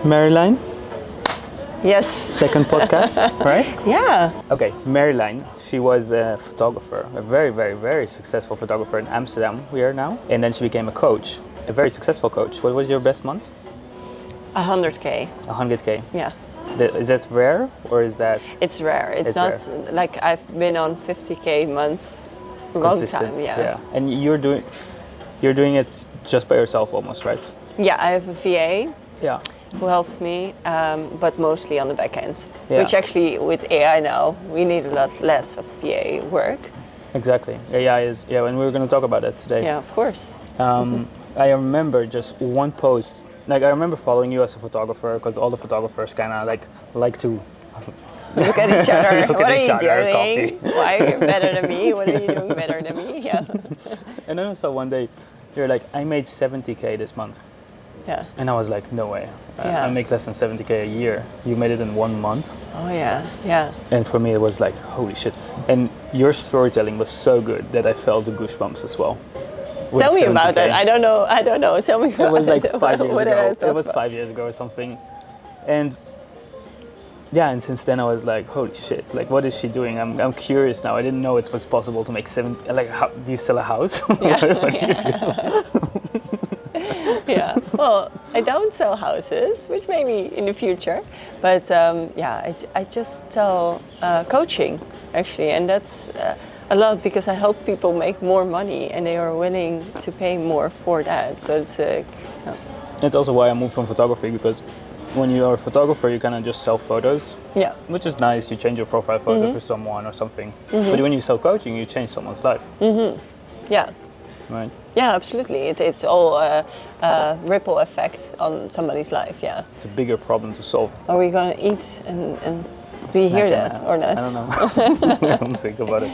Marilyn, Yes. second podcast, right? Yeah. Okay, Marilyn, she was a photographer, a very, very, very successful photographer in Amsterdam, we are now. And then she became a coach, a very successful coach. What was your best month? 100K. 100K. Yeah. Is that rare or is that? It's rare. It's not rare. like I've been on 50K months a long time. Yeah. And you're doing it just by yourself almost, right? Yeah, I have a VA Yeah. who helps me, but mostly on the back end. Yeah. Which actually, with AI now, we need a lot less of VA work. Exactly. AI is, and we're going to talk about that today. Yeah, of course. I remember just one post. Like I remember following you as a photographer because all the photographers kind of like to Look at each other. Look What at are each you other, doing? Why are you better than me? What are you doing better than me? Yeah. And then I saw one day you're like, I made 70K this month. Yeah. And I was like, no way. Yeah. I make less than 70K a year. You made it in 1 month. Oh yeah. Yeah. And for me it was like, holy shit. And your storytelling was so good that I felt the goosebumps as well. Tell me about it. I don't know. Tell me about it. It was like 5 years What ago. did I It was talk 5 years ago or something. And yeah, and since then I was like, holy shit, like what is she doing? I'm curious now. I didn't know it was possible to make like, how, do you sell a house? Yeah. What do you do? Yeah. Well, I don't sell houses, which maybe in the future. But I just sell coaching actually, and that's a lot because I help people make more money, and they are willing to pay more for that. So it's That's also why I moved from photography, because when you are a photographer, you kind of just sell photos, yeah, which is nice. You change your profile photo for someone or something. But when you sell coaching, you change someone's life. yeah. Right. Yeah, absolutely. It's all a ripple effect on somebody's life. Yeah. It's a bigger problem to solve. Are we gonna eat and do you hear that or not? I don't know. I don't think about it.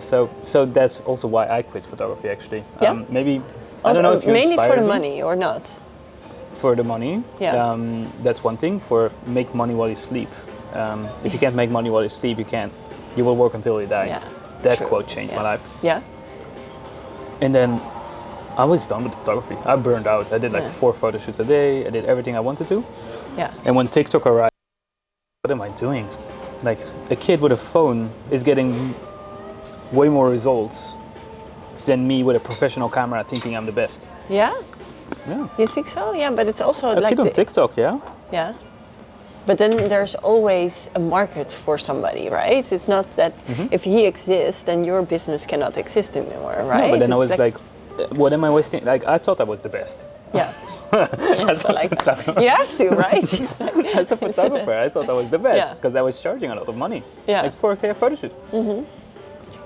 So that's also why I quit photography actually. Yeah. Maybe Also, I don't know if you mainly for the inspired me. money or not. For the money, Yeah. That's one thing. For make money while you sleep. If you can't make money while you sleep, you will work until you die. Yeah. That True. quote changed my life. Yeah. And then I was done with photography. I burned out. I did like 4 photo shoots a day. I did everything I wanted to. Yeah. And when TikTok arrived, what am I doing? Like a kid with a phone is getting way more results than me with a professional camera thinking I'm the best. Yeah. Yeah. You think so? Yeah, but it's also A like kid on TikTok, yeah. Yeah. But then there's always a market for somebody, right? It's not that if he exists, then your business cannot exist anymore, right? No, but then I It's was like, what am I wasting? Like I thought I was the best. yeah. As a photographer. You have to, right? As a photographer, I thought I was the best Yeah. because I was charging a lot of money. Yeah. Like 4K a photo shoot.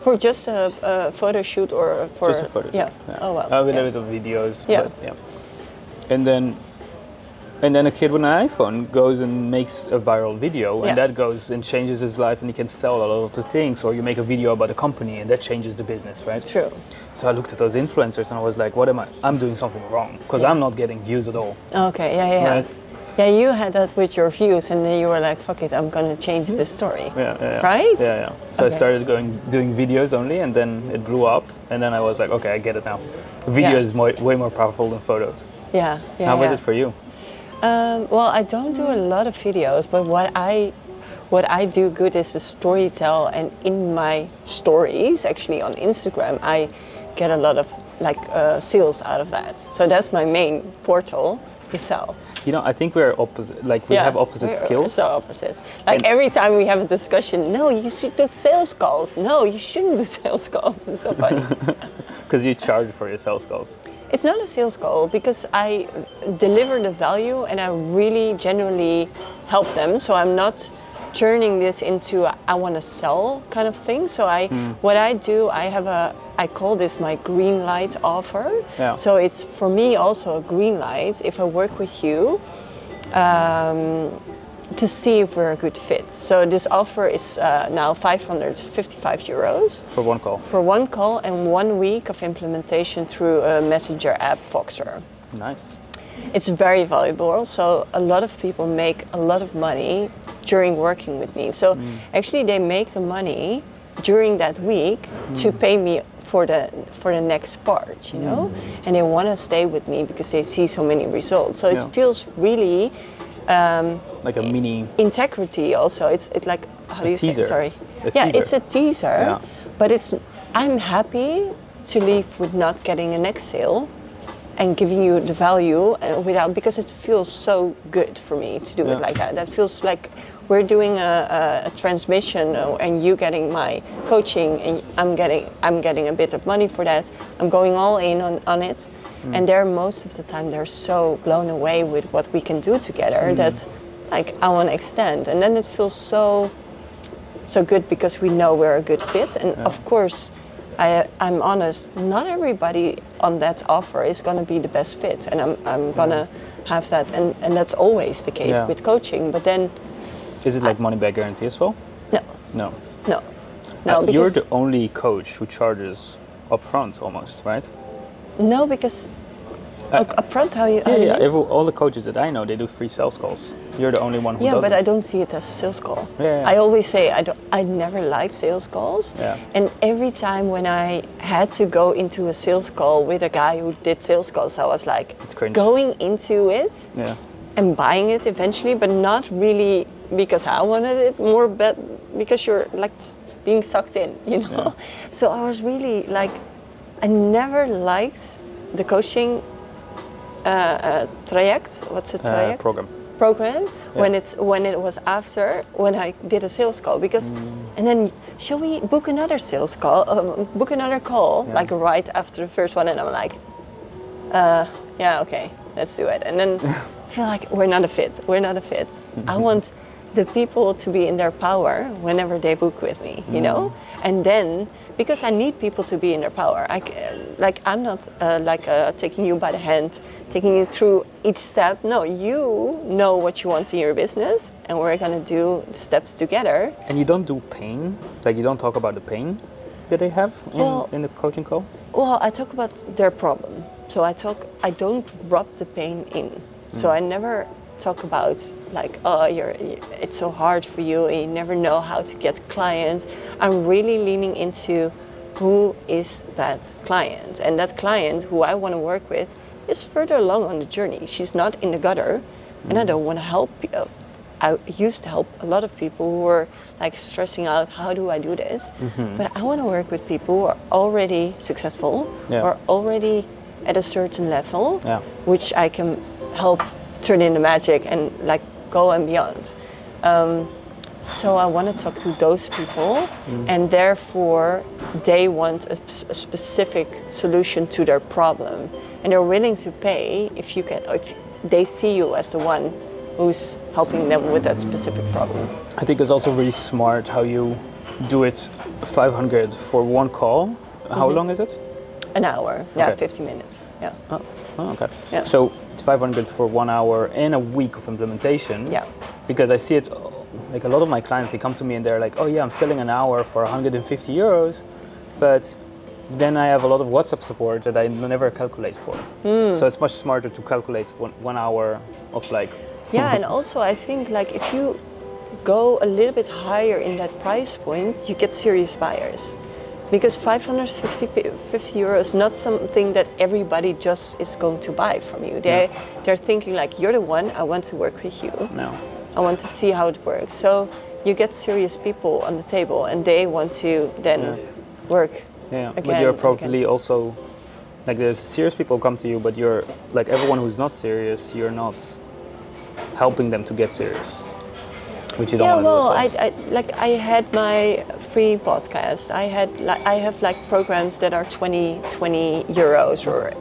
For just a photo shoot or for Just a photo shoot. Yeah. Oh wow. With yeah. a bit of videos. Yeah. But, yeah. And then a kid with an iPhone goes and makes a viral video, and that goes and changes his life, and he can sell a lot of the things. Or you make a video about a company, and that changes the business, right? True. So I looked at those influencers, and I was like, what am I? I'm doing something wrong because I'm not getting views at all. Okay. Yeah. Right? Yeah, you had that with your views, and then you were like, "Fuck it, I'm gonna change this story." Yeah. Right? Yeah. So I started doing videos only, and then it blew up, and then I was like, okay, I get it now. Video is way more powerful than photos. Yeah. How was it for you? Well, I don't do a lot of videos, but what I do good is to storytell, and in my stories, actually on Instagram, I get a lot of sales out of that. So that's my main portal to sell. You know, I think we're opposite. Like we have opposite skills. We're so opposite. Like every time we have a discussion, no, you should do sales calls. No, you shouldn't do sales calls. It's so funny. Because you charge for your sales calls. It's not a sales call because I deliver the value and I really genuinely help them. So I'm not turning this into a I want to sell kind of thing. So what I do, I call this my green light offer. Yeah. So it's for me also a green light if I work with you to see if we're a good fit. So this offer is now 555 euros. For one call. For one call and 1 week of implementation through a messenger app, Voxer. Nice. It's very valuable. So a lot of people make a lot of money during working with me. So actually they make the money during that week to pay me for the next part, you know, and they want to stay with me because they see so many results. So it feels really like a mini integrity. Also, it's like, how do you say? Sorry, teaser. It's a teaser, but I'm happy to leave with not getting a next sale and giving you the value because it feels so good for me to do it like that. That feels like we're doing a transmission, and you getting my coaching, and I'm getting a bit of money for that. I'm going all in on it, and most of the time they're so blown away with what we can do together that like I want to extend, and then it feels so good because we know we're a good fit, and of course. I'm honest, not everybody on that offer is going to be the best fit, and I'm going to have that, and that's always the case with coaching, but then... Is it like money back guarantee as well? No. Because you're the only coach who charges upfront almost, right? No, because upfront, how you... all the coaches that I know, they do free sales calls. You're the only one who doesn't. Yeah, but I don't see it as a sales call. Yeah. I always say I never liked sales calls. Yeah. And every time when I had to go into a sales call with a guy who did sales calls, I was like going into it and buying it eventually, but not really because I wanted it, more because you're like being sucked in, you know? Yeah. So I was really like, I never liked the coaching traject. What's a traject? Program when it was after when I did a sales call, because and then shall we book another sales call, book another call like right after the first one, and I'm like okay, let's do it, and then I feel like we're not a fit. I want the people to be in their power whenever they book with me, you know, and then because I need people to be in their power. I'm not taking you by the hand, taking you through each step. No, you know what you want in your business, and we're gonna do the steps together. And you don't do pain? Like you don't talk about the pain that they have in the coaching call? Well, I talk about their problem. So I don't rub the pain in. So I never talk about like, it's so hard for you and you never know how to get clients. I'm really leaning into who is that client, and that client who I want to work with is further along on the journey. She's not in the gutter, and I don't want to help you. I used to help a lot of people who were like stressing out, how do I do this? But I want to work with people who are already successful, or already at a certain level, which I can help turn into magic and like go and beyond. So I want to talk to those people, and therefore they want a specific solution to their problem, and they're willing to pay if they see you as the one who's helping them with that specific problem. I think it's also really smart how you do it 500 for one call. How long is it? An hour, 50 minutes. Yeah. Oh, okay. Yeah. So it's 500 for 1 hour and a week of implementation. Yeah. Because I see it, like a lot of my clients, they come to me and they're like, oh yeah, I'm selling an hour for 150 euros, but then I have a lot of WhatsApp support that I never calculate for. So it's much smarter to calculate 1 hour of like... Yeah, and also I think like if you go a little bit higher in that price point, you get serious buyers. Because 550 euros, not something that everybody just is going to buy from you. They're thinking like, you're the one, I want to work with you. No. I want to see how it works. So you get serious people on the table, and they want to then work. Yeah, again, but you're probably also, like there's serious people come to you, but you're like everyone who's not serious, you're not helping them to get serious. Which you don't want to do as well. I had my free podcast. I have like programs that are 20 euros or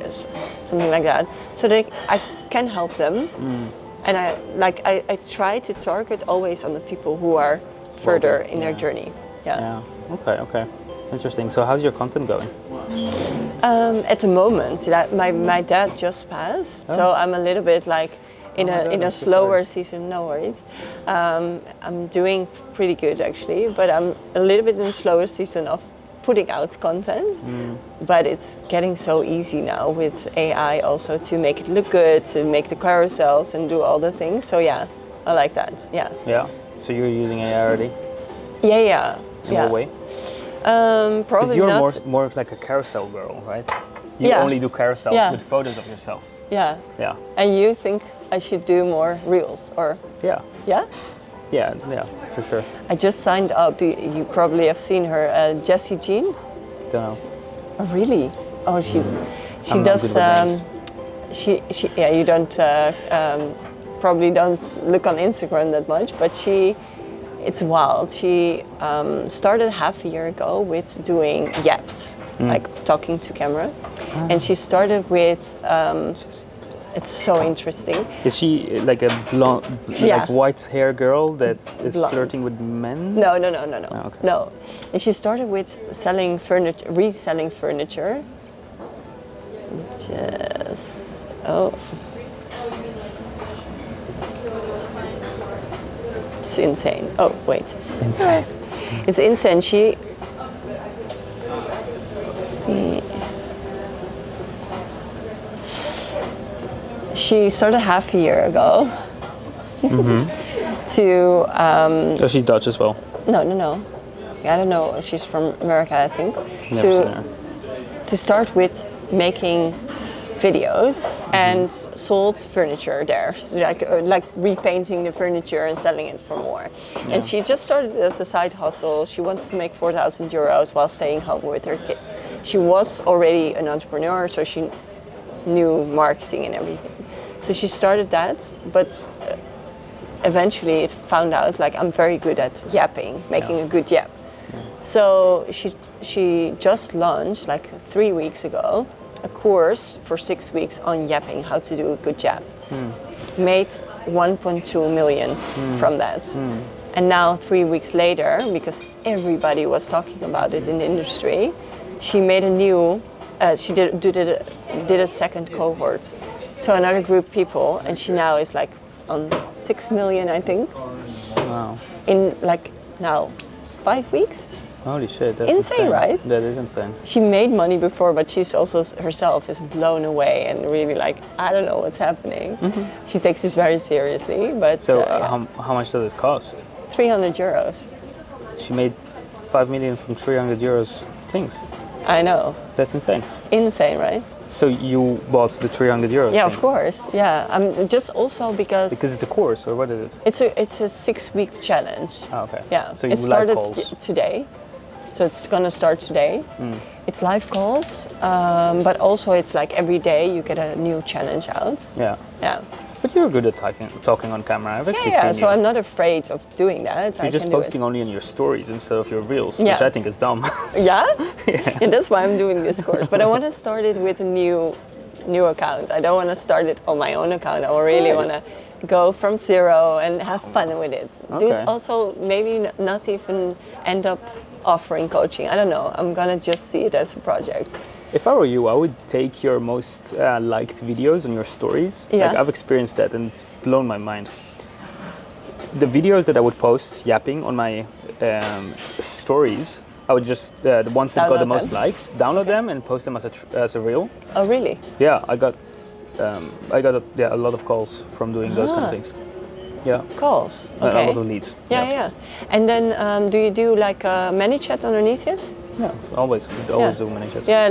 something like that, so I can help them. And I try to target always on the people who are further in their journey. Yeah. Okay. Interesting. So how's your content going? At the moment, my dad just passed, so I'm a little bit like in a slower season. No worries. I'm doing pretty good actually, but I'm a little bit in a slower season of putting out content. But it's getting so easy now with AI also to make it look good, to make the carousels and do all the things. So yeah, I like that. Yeah. Yeah. So you're using AI already? Yeah. In what way? Because Probably you're not. more like a carousel girl, right? You Yeah. only do carousels Yeah. with photos of yourself. Yeah. Yeah. And you think I should do more reels, or Yeah. yeah? Yeah, for sure. I just signed up. You probably have seen her, Jessie Jean. Don't know. Oh, really? Oh, she I'm not does. good with names. She yeah. You don't probably don't look on Instagram that much, but it's wild. She started half a year ago with doing yaps, like talking to camera, and she started with. It's so interesting. Is she like a blonde, Yeah. like white hair girl that is Blonde. flirting with men? No. Oh, okay. No. And she started with selling furniture, reselling furniture. Just it's insane. Oh wait, Insane. it's insane. She started half a year ago to So she's Dutch as well. no. I don't know. She's from America, I think. Never seen her. To start with making videos and sold furniture there, so like repainting the furniture and selling it for more. Yeah. And she just started it as a side hustle. She wanted to make 4,000 euros while staying home with her kids. She was already an entrepreneur, so she knew marketing and everything. So she started that, but eventually it found out like I'm very good at yapping, making a good yap. So she just launched like 3 weeks ago a course for 6 weeks on yapping, how to do a good yap. Made 1.2 million from that. And now 3 weeks later, because everybody was talking about it in the industry, she made a new, she did a second cohort. So another group of people, and she now is like on 6 million, I think. Wow. In like now 5 weeks. Holy shit, that's Insane, right? That is insane. She made money before, but she's also herself is blown away and really like, I don't know what's happening. She takes this very seriously, but So how much does it cost? 300 euros. She made 5 million from 300 euros things. I know. That's insane. Insane, right? So you bought the 300 euros Yeah, thing? of course. Yeah, just also because Because it's a course, or what is it? it's a 6-week challenge. Oh, okay. Yeah, So you it live started calls. today, so it's gonna start today. It's live calls, but also it's like every day you get a new challenge out. Yeah. Yeah. But you're good at talking on camera. I've actually Yeah, seen so you. I'm not afraid of doing that. You're I just can do posting it. only on your stories instead of your reels, Yeah. which I think is dumb. Yeah? Yeah, that's why I'm doing this course. But I want to start it with a new account. I don't want to start it on my own account. I really want to go from zero and have fun with it. Do Okay. also maybe not even end up offering coaching. I don't know. I'm gonna just see it as a project. If I were you, I would take your most liked videos on your stories. Yeah. Like I've experienced that and it's blown my mind. The videos that I would post yapping on my stories, I would just, the ones that got the Download most them. likes, download them and post them as a reel. Oh, really? Yeah, I got a lot of calls from doing those kind of things. Yeah, Calls. a Okay. lot of leads. Yeah. And then do you do like a ManyChat underneath it? Yeah, always do many chats. Yeah,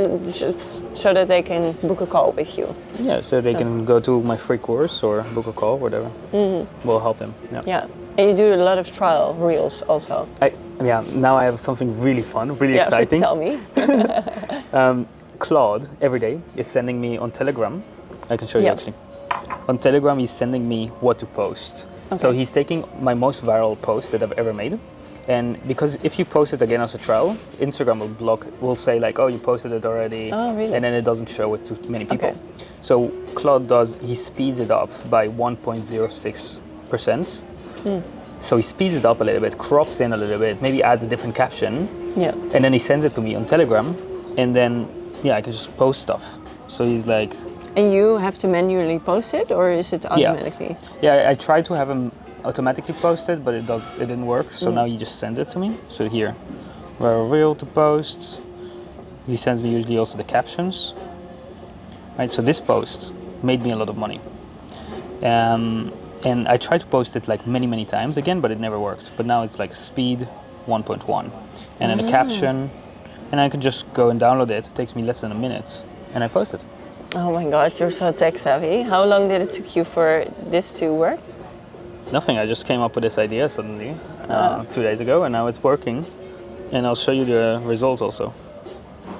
so that they can book a call with you. Yeah, so they can go to my free course or book a call, whatever. We'll help them. Yeah. Yeah. And you do a lot of trial reels also. Now I have something really fun, really exciting. Tell me. Claude every day is sending me on Telegram. I can show you Yeah. actually. On Telegram, he's sending me what to post. So he's taking my most viral post that I've ever made. And because if you post it again as a trial, Instagram will say like, oh, you posted it already. Oh, really? And then it doesn't show it to many people. Okay. So Claude he speeds it up by 1.06%. So he speeds it up a little bit, crops in a little bit, maybe adds a different caption. Yeah. And then he sends it to me on Telegram. And then, I can just post stuff. So he's like... And you have to manually post it, or is it automatically? Yeah, I tried to have him automatically post it, but it didn't work. So now he just sends it to me. So here, viral reel to post. He sends me usually also the captions. Right, so this post made me a lot of money. And I tried to post it like many times again, but it never works. But now it's like speed 1.1. And then the caption and I could just go and download it. It takes me less than a minute, and I post it. Oh my God, you're so tech savvy. How long did it took you for this to work? Nothing. I just came up with this idea suddenly 2 days ago, and now it's working. And I'll show you the results also.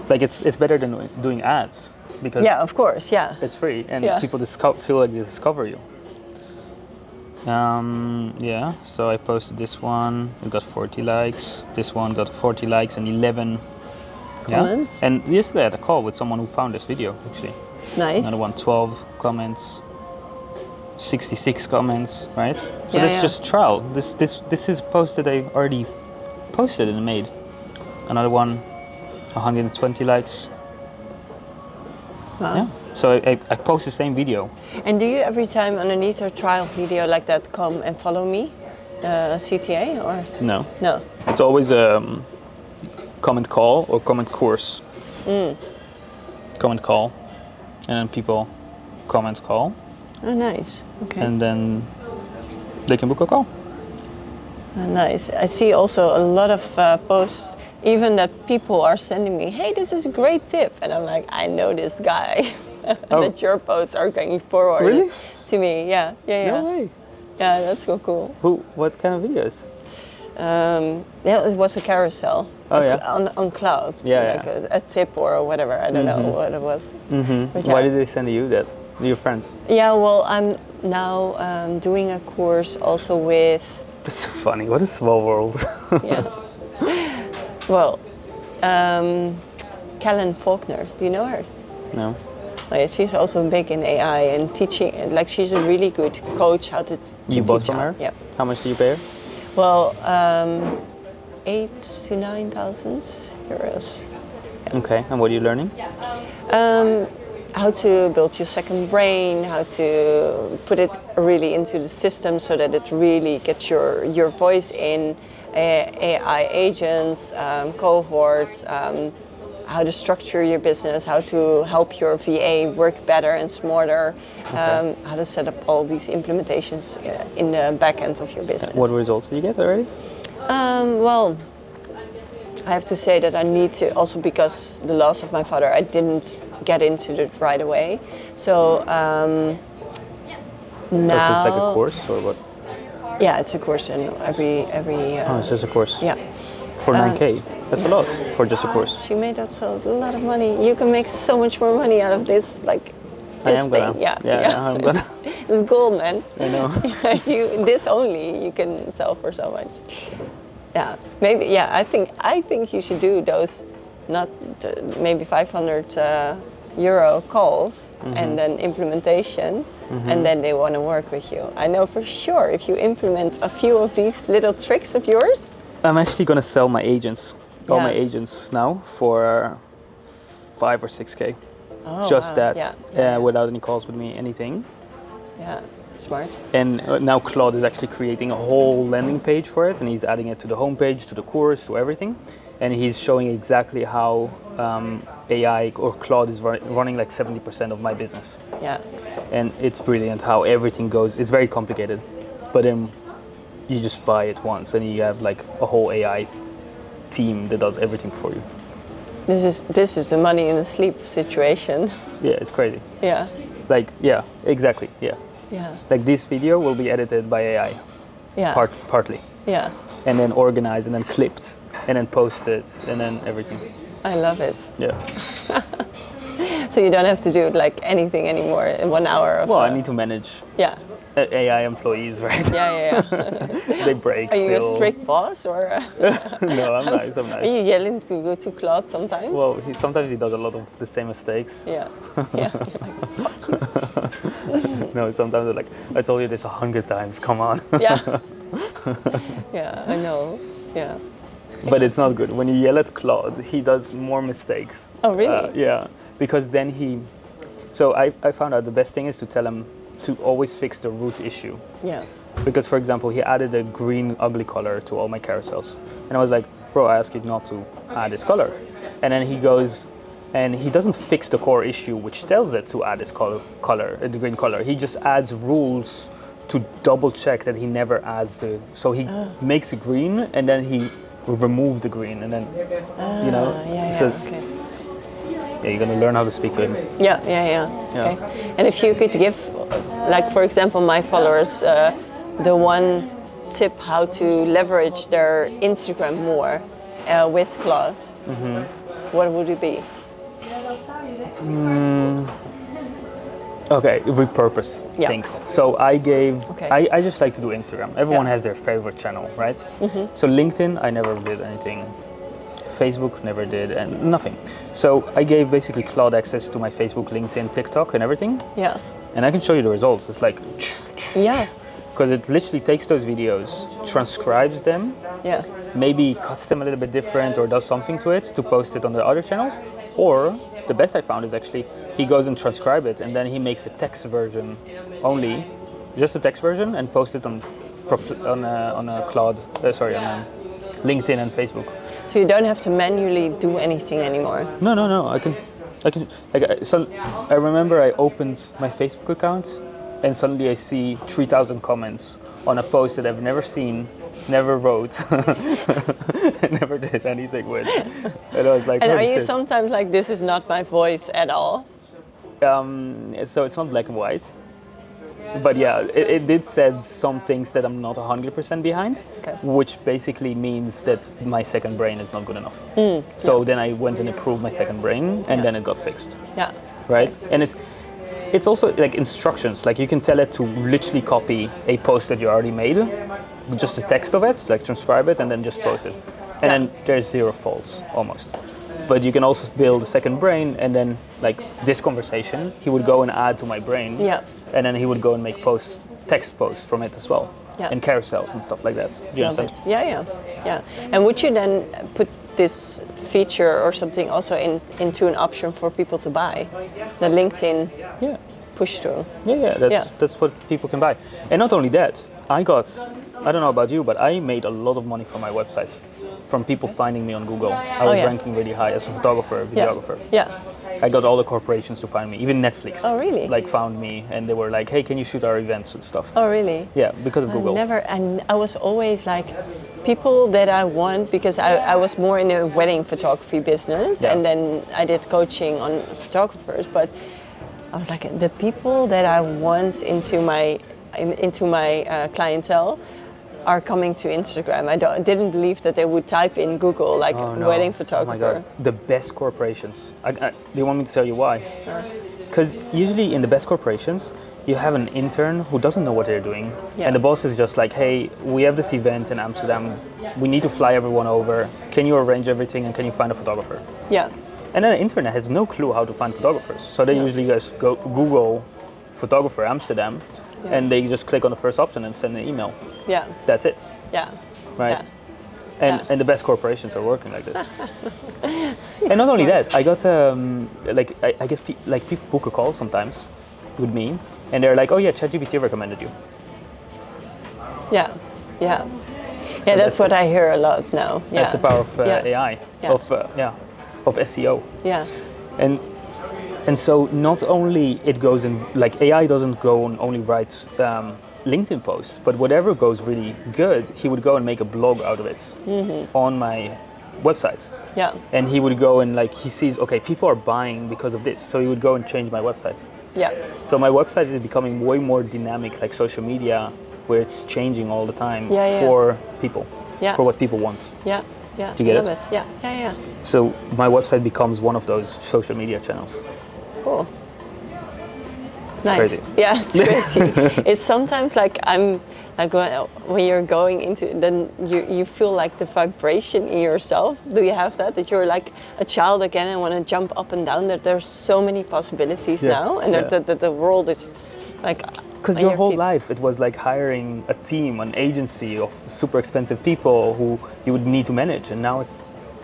Like it's better than doing ads because Yeah, of course, yeah. it's free, and Yeah. people feel like they discover you. Yeah, so I posted this one. It got 40 likes. This one got 40 likes and 11 Comments? Yeah. And yesterday I had a call with someone who found this video actually. Nice. Another one, 12 comments, 66 comments, right? So Yeah, this yeah. is just trial. This is a post that I already posted and made. Another one, 120 likes. Wow. Yeah. So I post the same video. And do you every time underneath a trial video like that come and follow me, CTA, or No. no? It's always a comment call or comment course. Comment call, and then people comment call, Oh, nice. Okay. and then they can book a call. Oh, nice. I see also a lot of posts, even that people are sending me, hey, this is a great tip. And I'm like, I know this guy. Oh. That your posts are going forward Really? to me. Yeah, yeah, yeah. No way. Yeah, that's so cool. What kind of videos? Yeah, it was a carousel. Oh, yeah? On Claude. Yeah, like yeah. a tip or whatever. I don't know what it was. But Why yeah. did they send you that? Your friends? Yeah, well, I'm now doing a course also with. That's so funny. What a small world. Yeah. Well, Kellen Faulkner. Do you know her? No. Oh, yeah, she's also big in AI and teaching. Like she's a really good coach how to You bought teach from how- her? Yeah. How much do you pay her? Well, 8,000 to 9,000 euros. Okay. And what are you learning? How to build your second brain, how to put it really into the system so that it really gets your voice in, AI agents, cohorts, how to structure your business, how to help your VA work better and smarter, how to set up all these implementations in the back end of your business. What results did you get already? Well, I have to say that I need to, also because the loss of my father, I didn't get into it right away. So now... Was this like a course or what? Yeah, it's a course in every Oh, it's just a course. yeah. For 9K. That's a lot for just a course. She made us a lot of money. You can make so much more money out of this, like I this am thing. gonna. Yeah. I'm gonna. It's gold, man. I know. If you this only you can sell for so much. Yeah, maybe. Yeah, I think you should do those, not maybe 500 euro calls and then implementation, and then they want to work with you. I know for sure if you implement a few of these little tricks of yours. I'm actually gonna sell my agents, all my Yeah. agents now for 5 or 6K. Oh, Just wow. that, Yeah. without any calls with me, anything. Yeah, smart. And now Claude is actually creating a whole landing page for it, and he's adding it to the homepage, to the course, to everything. And he's showing exactly how AI or Claude is running like 70% of my business. Yeah. And it's brilliant how everything goes. It's very complicated, but then you just buy it once, and you have like a whole AI team that does everything for you. This is the money in the sleep situation. Yeah, it's crazy. Yeah. Like, yeah, exactly. Yeah. Yeah. Like this video will be edited by AI, Yeah. partly, Yeah. and then organized, and then clipped, and then posted, and then everything. I love it. Yeah. So you don't have to do like anything anymore in 1 hour. Of, Well, I need to manage Yeah. AI employees, right? Yeah. Yeah. They break Are you still. a strict boss or? No, I'm nice. I'm Are nice. you yelling to Claude sometimes? Well, sometimes he does a lot of the same mistakes. Yeah. Yeah. No, sometimes they're like, I told you this 100 times. Come on. Yeah. Yeah. I know. Yeah. But it's not good. When you yell at Claude, he does more mistakes. Oh, really? Yeah, because then he... So I found out the best thing is to tell him to always fix the root issue. Yeah. Because, for example, he added a green ugly color to all my carousels. And I was like, bro, I asked you not to add this color. And then he goes, and he doesn't fix the core issue, which tells it to add this color, the green color. He just adds rules to double check that he never adds the... So he makes it green, and then he remove the green, and then you know. So you're gonna learn how to speak to him. Yeah. Okay. And if you could give, like for example, my followers, the one tip how to leverage their Instagram more with Claude, what would it be? Okay, repurpose things. So I just like to do Instagram. Everyone has their favorite channel, right? So LinkedIn, I never did anything. Facebook never did, and nothing. So I gave basically Claude access to my Facebook, LinkedIn, TikTok, and everything. Yeah. And I can show you the results. It's like, because it literally takes those videos, transcribes them, maybe cuts them a little bit different or does something to it to post it on the other channels. Or the best I found is actually he goes and transcribe it, and then he makes a text version only, just a text version, and post it on a Claude, on LinkedIn and Facebook. So you don't have to manually do anything anymore. No. I can. So I remember I opened my Facebook account, and suddenly I see 3,000 comments on a post that I've never seen, never wrote, and never did anything with. And I was like, and are you sometimes like, this is not my voice at all? So it's not black and white. But yeah, it did said some things that I'm not 100% behind, which basically means that my second brain is not good enough. So then I went and improved my second brain, and then it got fixed. Yeah. Right? Okay. And it's also like instructions. Like you can tell it to literally copy a post that you already made, just the text of it, like transcribe it, and then just post it. And then there's 0 faults almost. But you can also build a second brain, and then like this conversation, he would go and add to my brain. Yeah. And then he would go and make text posts from it as well, and carousels and stuff like that. Do you understand? Yeah. And would you then put this feature or something also into an option for people to buy? The LinkedIn push through. That's what people can buy. And not only that, I don't know about you, but I made a lot of money from my website, from people finding me on Google. I was ranking really high as a photographer, videographer. Yeah. I got all the corporations to find me, even Netflix. Oh, really? Like found me, and they were like, "Hey, can you shoot our events and stuff?" Oh, really? Yeah, because of Google. And I was always like, people that I want, because I was more in the wedding photography business, and then I did coaching on photographers. But I was like, the people that I want into my clientele are coming to Instagram. I didn't believe that they would type in Google like wedding photographer. Oh my God, the best corporations. Do you want me to tell you why? Because usually in the best corporations, you have an intern who doesn't know what they're doing. And the boss is just like, hey, we have this event in Amsterdam. We need to fly everyone over. Can you arrange everything, and can you find a photographer? Yeah. And then the intern has no clue how to find photographers. So they usually just go Google photographer Amsterdam, and they just click on the first option and send an email. Yeah. That's it. Yeah. Right? Yeah. And the best corporations are working like this. And not only that, I got I guess people book a call sometimes with me, and they're like, "Oh yeah, ChatGPT recommended you." Yeah. So that's what I hear a lot now. Yeah. That's the power of AI, of SEO. Yeah. And so not only it goes in, like AI doesn't go and only write LinkedIn posts, but whatever goes really good, he would go and make a blog out of it on my website. Yeah. And he would go and he sees, okay, people are buying because of this. So he would go and change my website. Yeah. So my website is becoming way more dynamic, like social media, where it's changing all the time for people, for what people want. Yeah. Yeah. Do you get it? Yeah. So my website becomes one of those social media channels. Cool. It's crazy. Yeah, it's crazy. It's sometimes like I'm like when you're going into, then you feel like the vibration in yourself. Do you have that you're like a child again and want to jump up and down? That there's so many possibilities now, and that the world is like. Because your whole life it was like hiring a team, an agency of super expensive people who you would need to manage, and now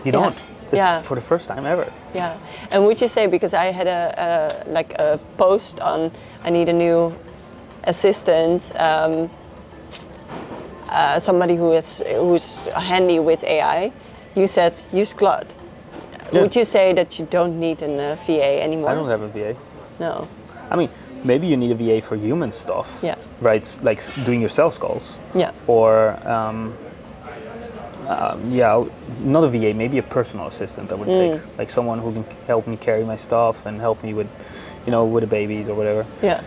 you don't. It's for the first time ever. Yeah, and would you say, because I had a post on I need a new assistant, somebody who's handy with AI, you said use Claude. Yeah. Would you say that you don't need a VA anymore? I don't have a VA. No. I mean, maybe you need a VA for human stuff. Yeah. Right, like doing your sales calls. Yeah. Or Yeah, not a VA, maybe a personal assistant I would take, like someone who can help me carry my stuff and help me with, with the babies or whatever. Yeah.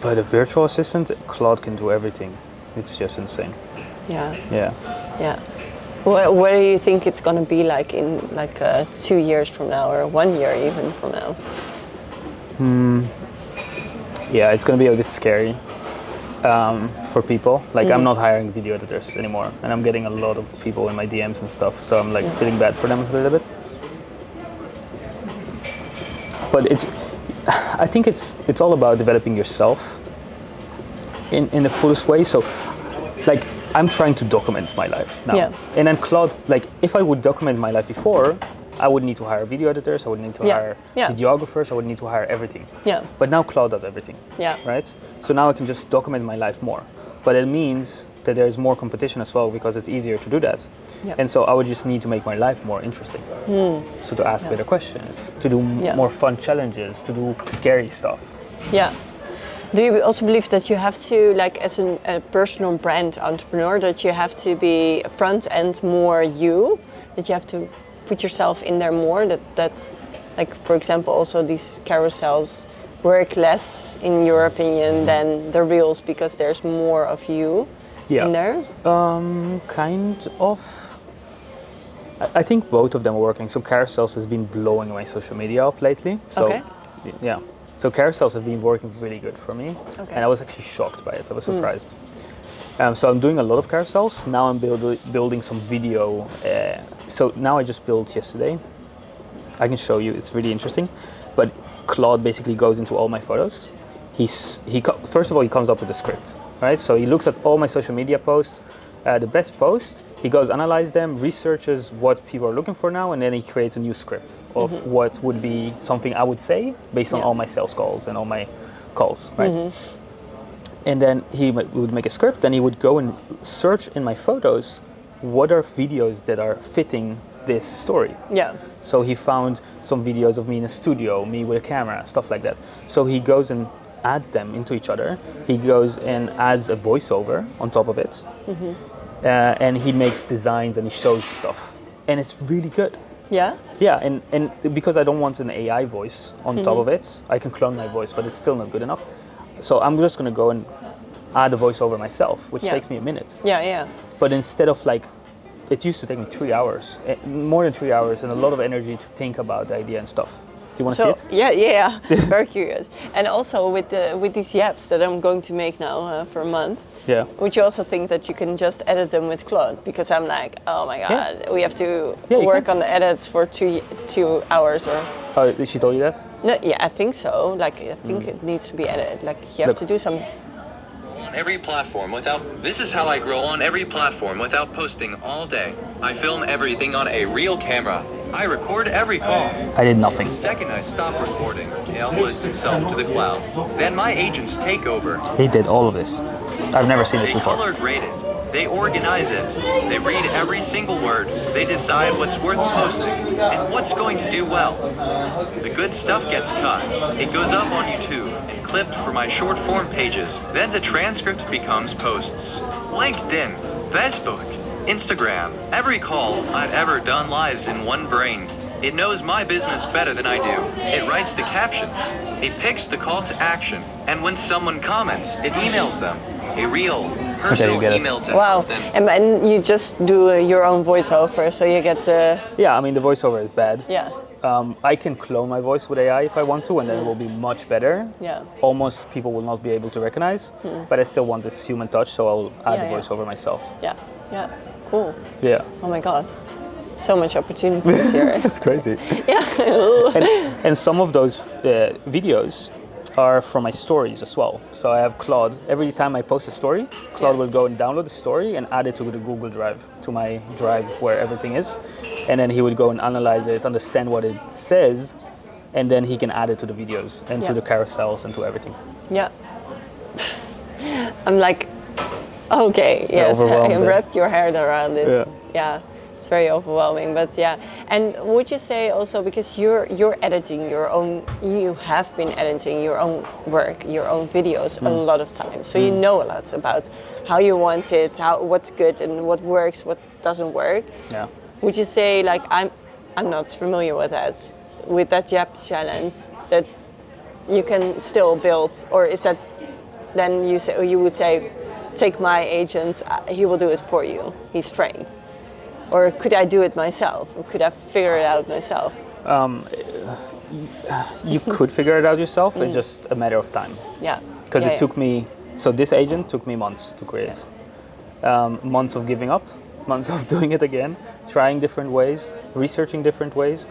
But a virtual assistant, Claude can do everything. It's just insane. Yeah. Yeah. Yeah. What do you think it's going to be like in 2 years from now, or 1 year even from now? Yeah, it's going to be a bit scary for people. Like I'm not hiring video editors anymore, and I'm getting a lot of people in my DMs and stuff. So I'm like feeling bad for them a little bit. But I think it's all about developing yourself in the fullest way. So, like, I'm trying to document my life now. Yeah. And then Claude, like, if I would document my life before, I would need to hire video editors, I would need to hire videographers, I would need to hire everything. Yeah. But now Claude does everything. Yeah. Right? So now I can just document my life more. But it means that there's more competition as well, because it's easier to do that. Yeah. And so I would just need to make my life more interesting. So to ask better questions, to do more fun challenges, to do scary stuff. Yeah. Do you also believe that you have to, like, as a personal brand entrepreneur, that you have to be front end more you, that you have to put yourself in there more, that's like, for example, also these carousels work less, in your opinion, than the reels because there's more of you in there? Kind of. I think both of them are working. So carousels has been blowing my social media up lately. So yeah. So carousels have been working really good for me, and I was actually shocked by it. I was surprised. So I'm doing a lot of carousels. Now I'm building some video. So now I just built yesterday. I can show you, it's really interesting. But Claude basically goes into all my photos. First of all, he comes up with a script, right? So he looks at all my social media posts, the best post, he goes analyze them, researches what people are looking for now, and then he creates a new script of what would be something I would say based on all my sales calls and all my calls, right? And then he would make a script, and he would go and search in my photos what are videos that are fitting this story. Yeah. So he found some videos of me in a studio, me with a camera, stuff like that. So he goes and adds them into each other. He goes and adds a voiceover on top of it. And he makes designs and he shows stuff. And it's really good. Yeah? Yeah, and because I don't want an AI voice on top of it, I can clone my voice, but it's still not good enough. So I'm just gonna go and add a voiceover myself, which takes me a minute. Yeah. But instead of like, it used to take me 3 hours, more than 3 hours, and a lot of energy to think about the idea and stuff. Do you want to see it? Yeah. Very curious. And also with these yaps that I'm going to make now for a month. Yeah. Would you also think that you can just edit them with Claude? Because I'm like, oh my god, we have to work on the edits for 2 hours or. Oh, she told you that? No, yeah, I think so. Like, I think it needs to be edited. Like, you have to do some. Every platform this is how I grow on every platform without posting all day. I film everything on a real camera. I record every call. I did nothing. The second I stop recording, it uploads itself to the cloud. Then my agents take over. He did all of this. I've never seen this They before. color grade it. They organize it. They read every single word. They decide what's worth posting and what's going to do well. The good stuff gets cut. It goes up on YouTube and clipped for my short form pages. Then the transcript becomes posts. LinkedIn, Facebook, Instagram. Every call I've ever done lives in one brain. It knows my business better than I do. It writes the captions. It picks the call to action. And when someone comments, it emails them. A real personal email to wow. And you just do your own voiceover, so you get Yeah, I mean, the voiceover is bad. Yeah. I can clone my voice with AI if I want to, and then it will be much better. Yeah. Almost people will not be able to recognize, but I still want this human touch, so I'll add the voiceover myself. Yeah. Cool. Yeah. Oh my god. So much opportunities here. It's crazy. Yeah. and some of those videos are from my stories as well. So I have Claude. Every time I post a story, Claude will go and download the story and add it to the Google Drive, to my drive where everything is. And then he would go and analyze it, understand what it says, and then he can add it to the videos and to the carousels and to everything. Yeah. I'm like, okay, yes, I wrapped your head around this. Yeah. It's very overwhelming, but yeah. And would you say also, because you're editing your own, you have been editing your own work, your own videos a lot of times, so you know a lot about how you want it, what's good and what works, what doesn't work. Yeah. Would you say, like, I'm not familiar with that Jap challenge, that you can still build, or is that then you would say, take my agent, he will do it for you, he's trained? Or could I do it myself? Or could I figure it out myself? You could figure it out yourself. It's just a matter of time. Yeah. Because it took me. So this agent took me months to create. Months of giving up, months of doing it again, trying different ways, researching different ways.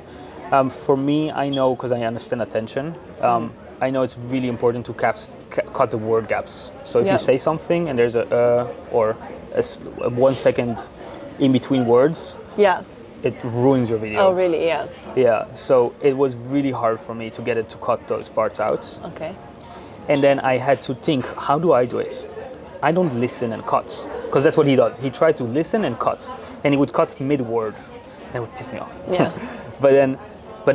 For me, I know, because I understand attention. I know it's really important to cut the word gaps. So if you say something and there's a 1 second in between words, it ruins your video. Oh, really? Yeah. Yeah. So it was really hard for me to get it to cut those parts out. Okay. And then I had to think, how do I do it? I don't listen and cut, because that's what he does. He tried to listen and cut, and he would cut mid-word, and it would piss me off. Yeah. But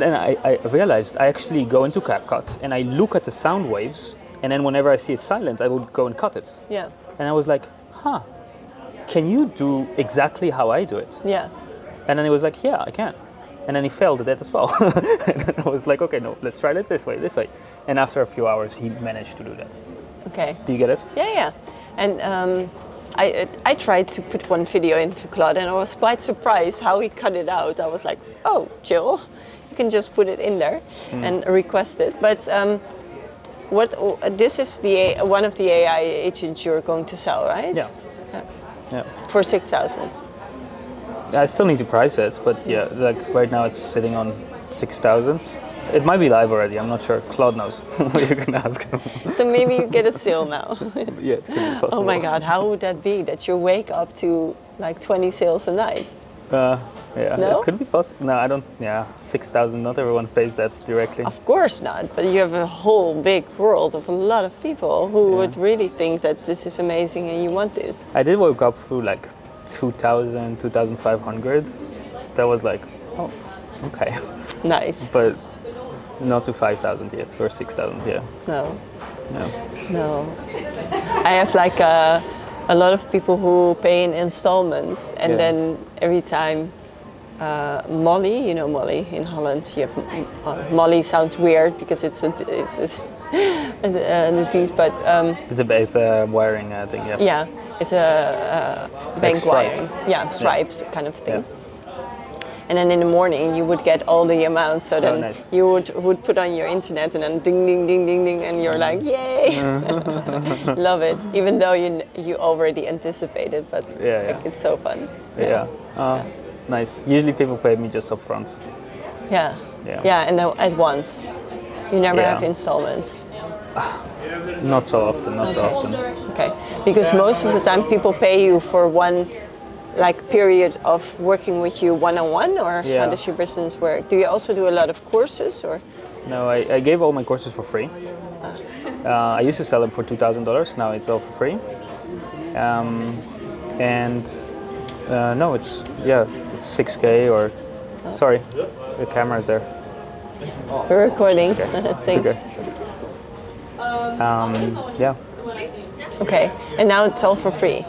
then I realized I actually go into CapCut and I look at the sound waves, and then whenever I see it silent, I would go and cut it. Yeah. And I was like, can you do exactly how I do it? Yeah. And then he was like, yeah, I can. And then he failed at that as well. And then I was like, okay, no, let's try it this way. And after a few hours, he managed to do that. Okay. Do you get it? Yeah. And I tried to put one video into Claude, and I was quite surprised how he cut it out. I was like, oh, chill. You can just put it in there and request it. But this is one of the AI agents you're going to sell, right? Yeah. For 6,000. I still need to price it, but yeah, like right now it's sitting on 6,000. It might be live already, I'm not sure. Claude knows what you're gonna ask him. So maybe you get a sale now. Yeah, it could be possible. Oh my God, how would that be? That you wake up to like 20 sales a night? Yeah, no? It could be possible. No, I don't. Yeah, 6,000. Not everyone pays that directly. Of course not. But you have a whole big world of a lot of people who would really think that this is amazing and you want this. I did wake up through like 2,000, 2,500. That was like, oh, okay. Nice. But not to 5,000 yet or 6,000. Yeah. No. I have like a lot of people who pay in installments, and then every time Molly, you know Molly in Holland, you have Molly sounds weird because it's a disease, but it's a wiring thing. Yeah. Yeah, it's a bank wiring. Yeah, stripes kind of thing. Yeah. And then in the morning you would get all the amounts, so then nice. you would put on your internet and then ding ding ding ding ding, and you're like, yay! Love it, even though you already anticipated, but like, it's so fun. Yeah. Nice. Usually people pay me just up front. Yeah, and then at once. You never have installments. Not so often. Okay, because most of the time people pay you for one period of working with you one-on-one, or how does your business work? Do you also do a lot of courses, or? No, I gave all my courses for free. I used to sell them for $2,000. Now it's all for free. No, it's 6K or. Sorry, the camera is there. We're recording. Thanks. It's okay. Okay, and now it's all for free.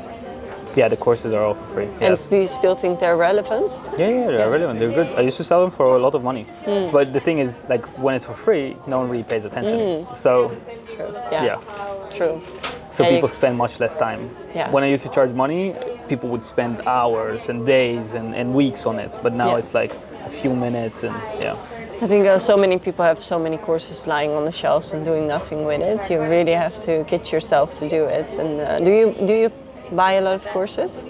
Yeah, the courses are all for free. And Yes. do you still think they're relevant? Yeah, they're relevant. They're good. I used to sell them for a lot of money. But the thing is, like, when it's for free, no one really pays attention. So, True. Yeah. True. So And people spend much less time. Yeah. When I used to charge money, people would spend hours and days and weeks on it. But now it's like a few minutes and I think so many people have so many courses lying on the shelves and doing nothing with it. You really have to get yourself to do it. And do you buy a lot of courses?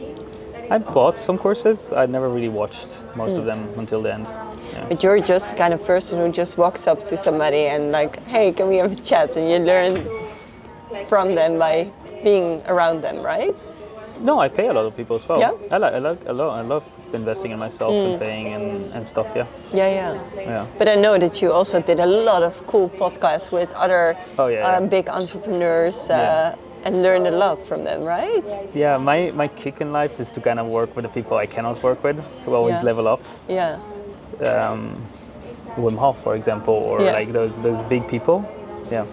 I bought some courses. I never really watched most of them until the end. Yeah. But you're just the kind of person who just walks up to somebody and like, hey, can we have a chat? And you learn from them by being around them, right? No, I pay a lot of people as well. Yeah? I love investing in myself and paying and stuff. Yeah. But I know that you also did a lot of cool podcasts with other Oh, yeah. big entrepreneurs. and learn a lot from them, right? Yeah, my kick in life is to kind of work with the people I cannot work with, to always level up. Yeah. Wim Hof, for example, or like those big people. Yeah.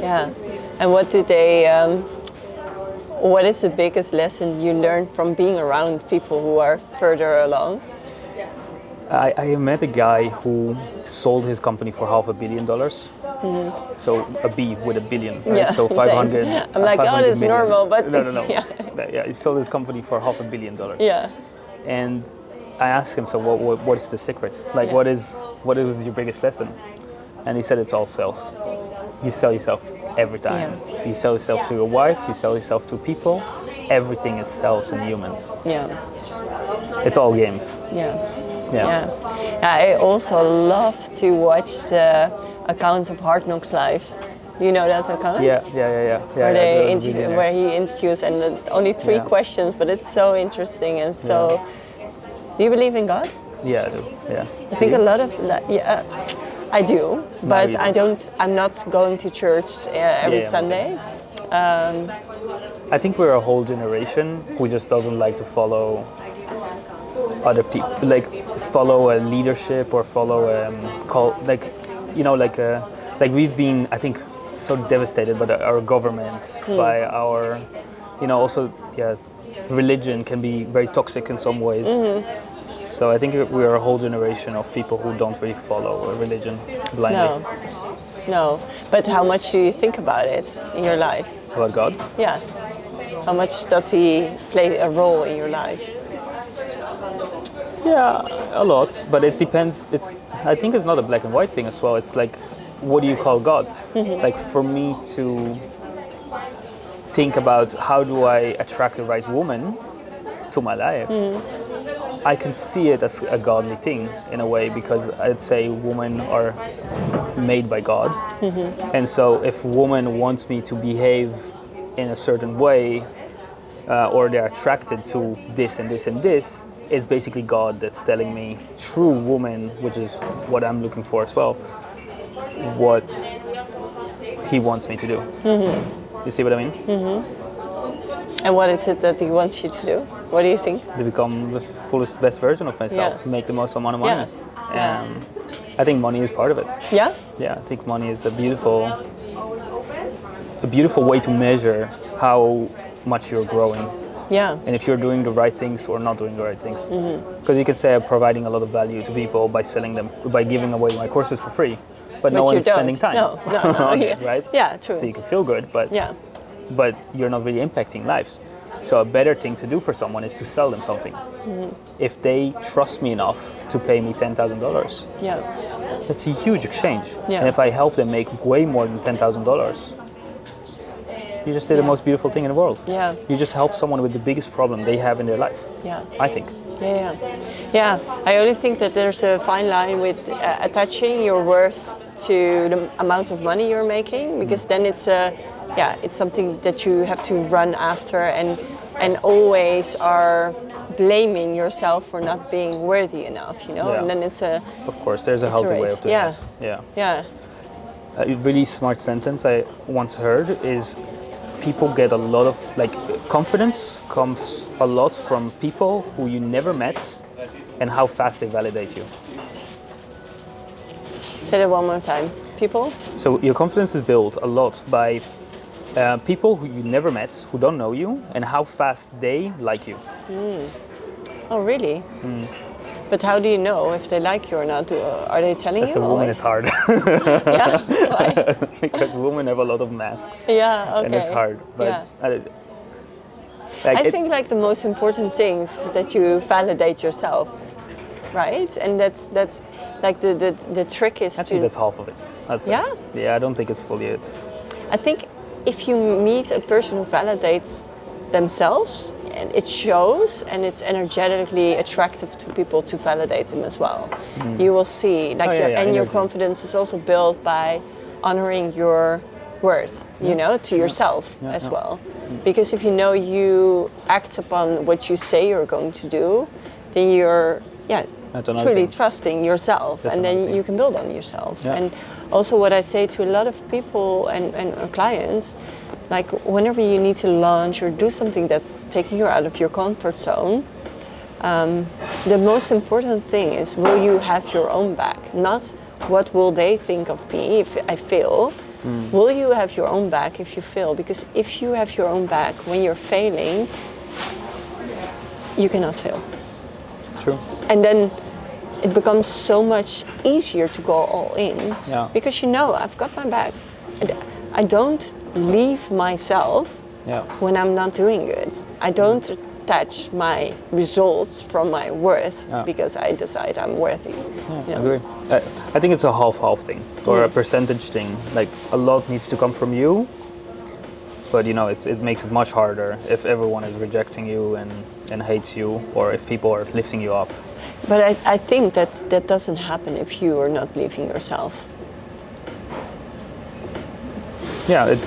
Yeah. And what do they? What is the biggest lesson you learned from being around people who are further along? I met a guy who sold his company for $500 million. So a B with a billion, right? Yeah, so 500. I'm like, 500 that's million. normal, but No. Yeah. He sold his company for $500 million. Yeah. And I asked him, so what is the secret? Like, what is your biggest lesson? And he said, it's all sales. You sell yourself every time. Yeah. So you sell yourself to your wife, you sell yourself to people. Everything is sales and humans. Yeah. It's all games. Yeah. Yeah. I also love to watch the account of Hard Knocks Live. Do you know that account? Yeah. Where he interviews and only 3 questions, but it's so interesting and so. Yeah. Do you believe in God? Yeah, I do. Yeah. I think a lot of I do, but you I don't. I'm not going to church every Sunday. I think we're a whole generation who just doesn't like to follow other people, like follow a leadership or follow like we've been, I think, so devastated by our governments, by our, also religion can be very toxic in some ways. So I think we are a whole generation of people who don't really follow a religion blindly. No. But how much do you think about it in your life? About God? Yeah. How much does he play a role in your life? Yeah, a lot, but it depends. I think it's not a black and white thing as well. It's like, what do you call God? Like for me to think about how do I attract the right woman to my life, I can see it as a godly thing in a way, because I'd say women are made by God. And so if woman wants me to behave in a certain way, or they're attracted to this and this and this, it's basically God that's telling me, true woman, which is what I'm looking for as well, what he wants me to do. You see what I mean? And what is it that he wants you to do? What do you think? To become the fullest, best version of myself, make the most amount of money. I think money is part of it. Yeah? Yeah, I think money is a beautiful way to measure how much you're growing. Yeah. And if you're doing the right things or not doing the right things. Because you can say I'm providing a lot of value to people by selling them, by giving away my courses for free. But no one's spending time on it, right? Yeah, true. So you can feel good, but you're not really impacting lives. So a better thing to do for someone is to sell them something. If they trust me enough to pay me $10,000, that's a huge exchange. And if I help them make way more than $10,000, you just did the most beautiful thing in the world. Yeah. You just help someone with the biggest problem they have in their life. Yeah. I think. Yeah. I only think that there's a fine line with attaching your worth to the amount of money you're making, because then it's something that you have to run after and always are blaming yourself for not being worthy enough, And then it's a. Of course, there's a healthy way of doing it. Yeah. A really smart sentence I once heard is, people get a lot of, confidence comes a lot from people who you never met and how fast they validate you. Say that one more time. People? So your confidence is built a lot by people who you never met, who don't know you, and how fast they like you. Oh, really? But how do you know if they like you or not? Are they telling you? As a woman, it's hard. Yeah? Why? Because women have a lot of masks. Yeah, okay. And it's hard. But I think the most important thing is that you validate yourself, right? And that's the trick is I think that's half of it. That's yeah? it. Yeah, I don't think it's fully it. I think if you meet a person who validates themselves, and it shows, and it's energetically attractive to people to validate them as well. You will see, your confidence is also built by honoring your worth, to yourself as well. Because if you act upon what you say you're going to do, then you're truly trusting yourself, and then you can build on yourself. And also what I say to a lot of people and clients, like whenever you need to launch or do something that's taking you out of your comfort zone, the most important thing is, will you have your own back? Not what will they think of me if I fail. Will you have your own back if you fail? Because if you have your own back when you're failing, you cannot fail. True. And then it becomes so much easier to go all in, because you know, I've got my back. I don't leave myself when I'm not doing good. I don't attach my results from my worth because I decide I'm worthy. I agree. I think it's a half-half thing, or a percentage thing. Like, a lot needs to come from you, but you know, it makes it much harder if everyone is rejecting you and hates you, or if people are lifting you up. But I think that doesn't happen if you are not leaving yourself. Yeah, it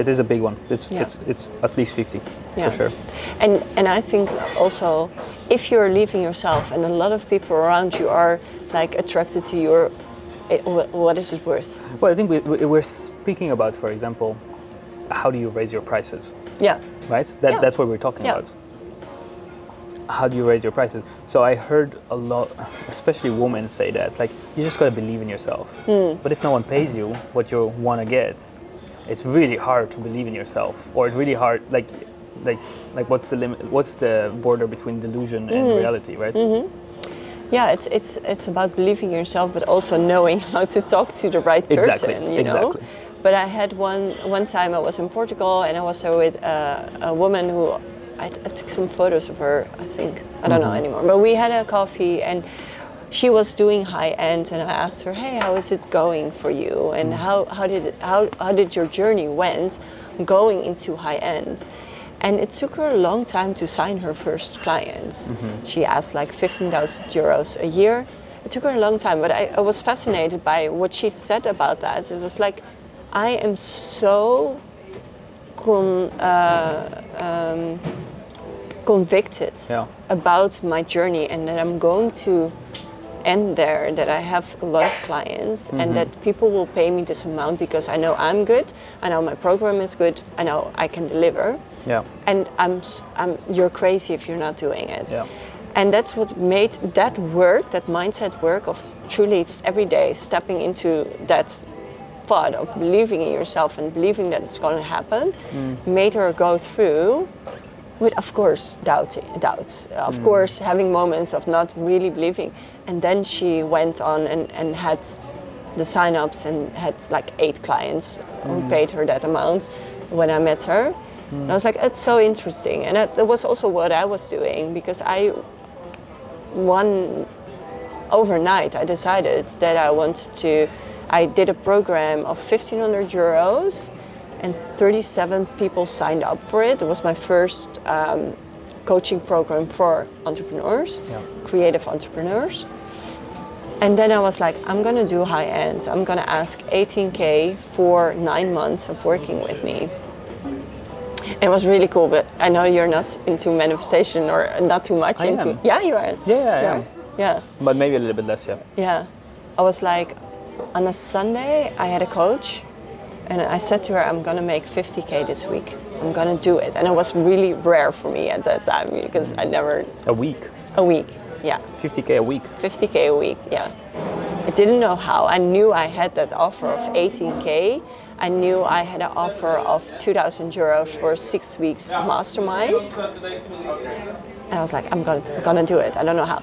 is a big one. It's at least 50 for sure. And I think also, if you're leaving yourself and a lot of people around you are like attracted to your, what is it worth? Well, I think we're speaking about, for example, how do you raise your prices? Yeah. Right? That's what we're talking about. How do you raise your prices? So I heard a lot, especially women, say that, like, you just gotta believe in yourself. But if no one pays you what you wanna get, it's really hard to believe in yourself, or it's really hard, like what's the limit? What's the border between delusion and reality, right? Yeah, it's about believing in yourself, but also knowing how to talk to the right person. You know. But I had one time I was in Portugal, and I was with a woman who. I took some photos of her, I think. I don't know anymore. But we had a coffee, and she was doing high end, and I asked her, "Hey, how is it going for you? And how did your journey went going into high end?" And it took her a long time to sign her first client. She asked like 15,000 euros a year. It took her a long time, but I was fascinated by what she said about that. It was like, I am so convicted about my journey, and that I'm going to end there, that I have a lot of clients, and that people will pay me this amount because I know I'm good, I know my program is good, I know I can deliver. And you're crazy if you're not doing it. And that's what made that work, that mindset work of truly every day stepping into that thought of believing in yourself and believing that it's going to happen, made her go through with, of course, doubts, of course, having moments of not really believing. And then she went on and had the sign-ups and had like 8 clients who paid her that amount when I met her. And I was like, it's so interesting. And that was also what I was doing, because overnight I decided that I did a program of 1,500 euros, and 37 people signed up for it. It was my first coaching program for entrepreneurs, creative entrepreneurs. And then I was like, I'm gonna do high end. I'm gonna ask 18K for 9 months of working with me. It was really cool, but I know you're not into manifestation, or not too much into. Am. Yeah, you are. Yeah. Yeah. But maybe a little bit less, Yeah. I was like, on a Sunday, I had a coach, and I said to her, I'm gonna make 50K this week. I'm gonna do it. And it was really rare for me at that time, because I never. A week? A week, yeah. 50K a week? 50K a week, yeah. I didn't know how. I knew I had that offer of 18K. I knew I had an offer of 2,000 euros for 6 weeks mastermind. And I was like, I'm gonna do it. I don't know how.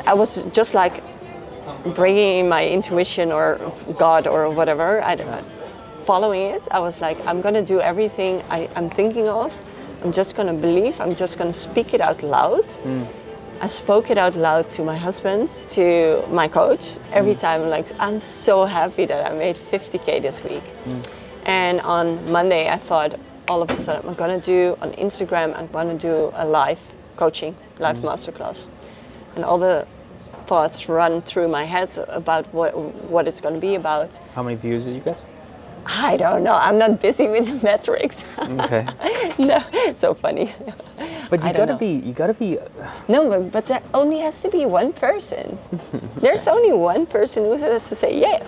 I was just like bringing in my intuition or God or whatever. I don't know. Following it, I was like, I'm gonna do everything I'm thinking of. I'm just gonna believe. I'm just gonna speak it out loud. I spoke it out loud to my husband, to my coach. Every time, like, I'm so happy that I made 50K this week. And on Monday, I thought, all of a sudden, I'm gonna do on Instagram, I'm gonna do a live coaching, live masterclass. And all the thoughts run through my head about what it's gonna be about. How many views did you get? I don't know. I'm not busy with metrics. Okay. No, it's so funny. But you gotta be. No, but there only has to be one person. There's only one person who has to say yes.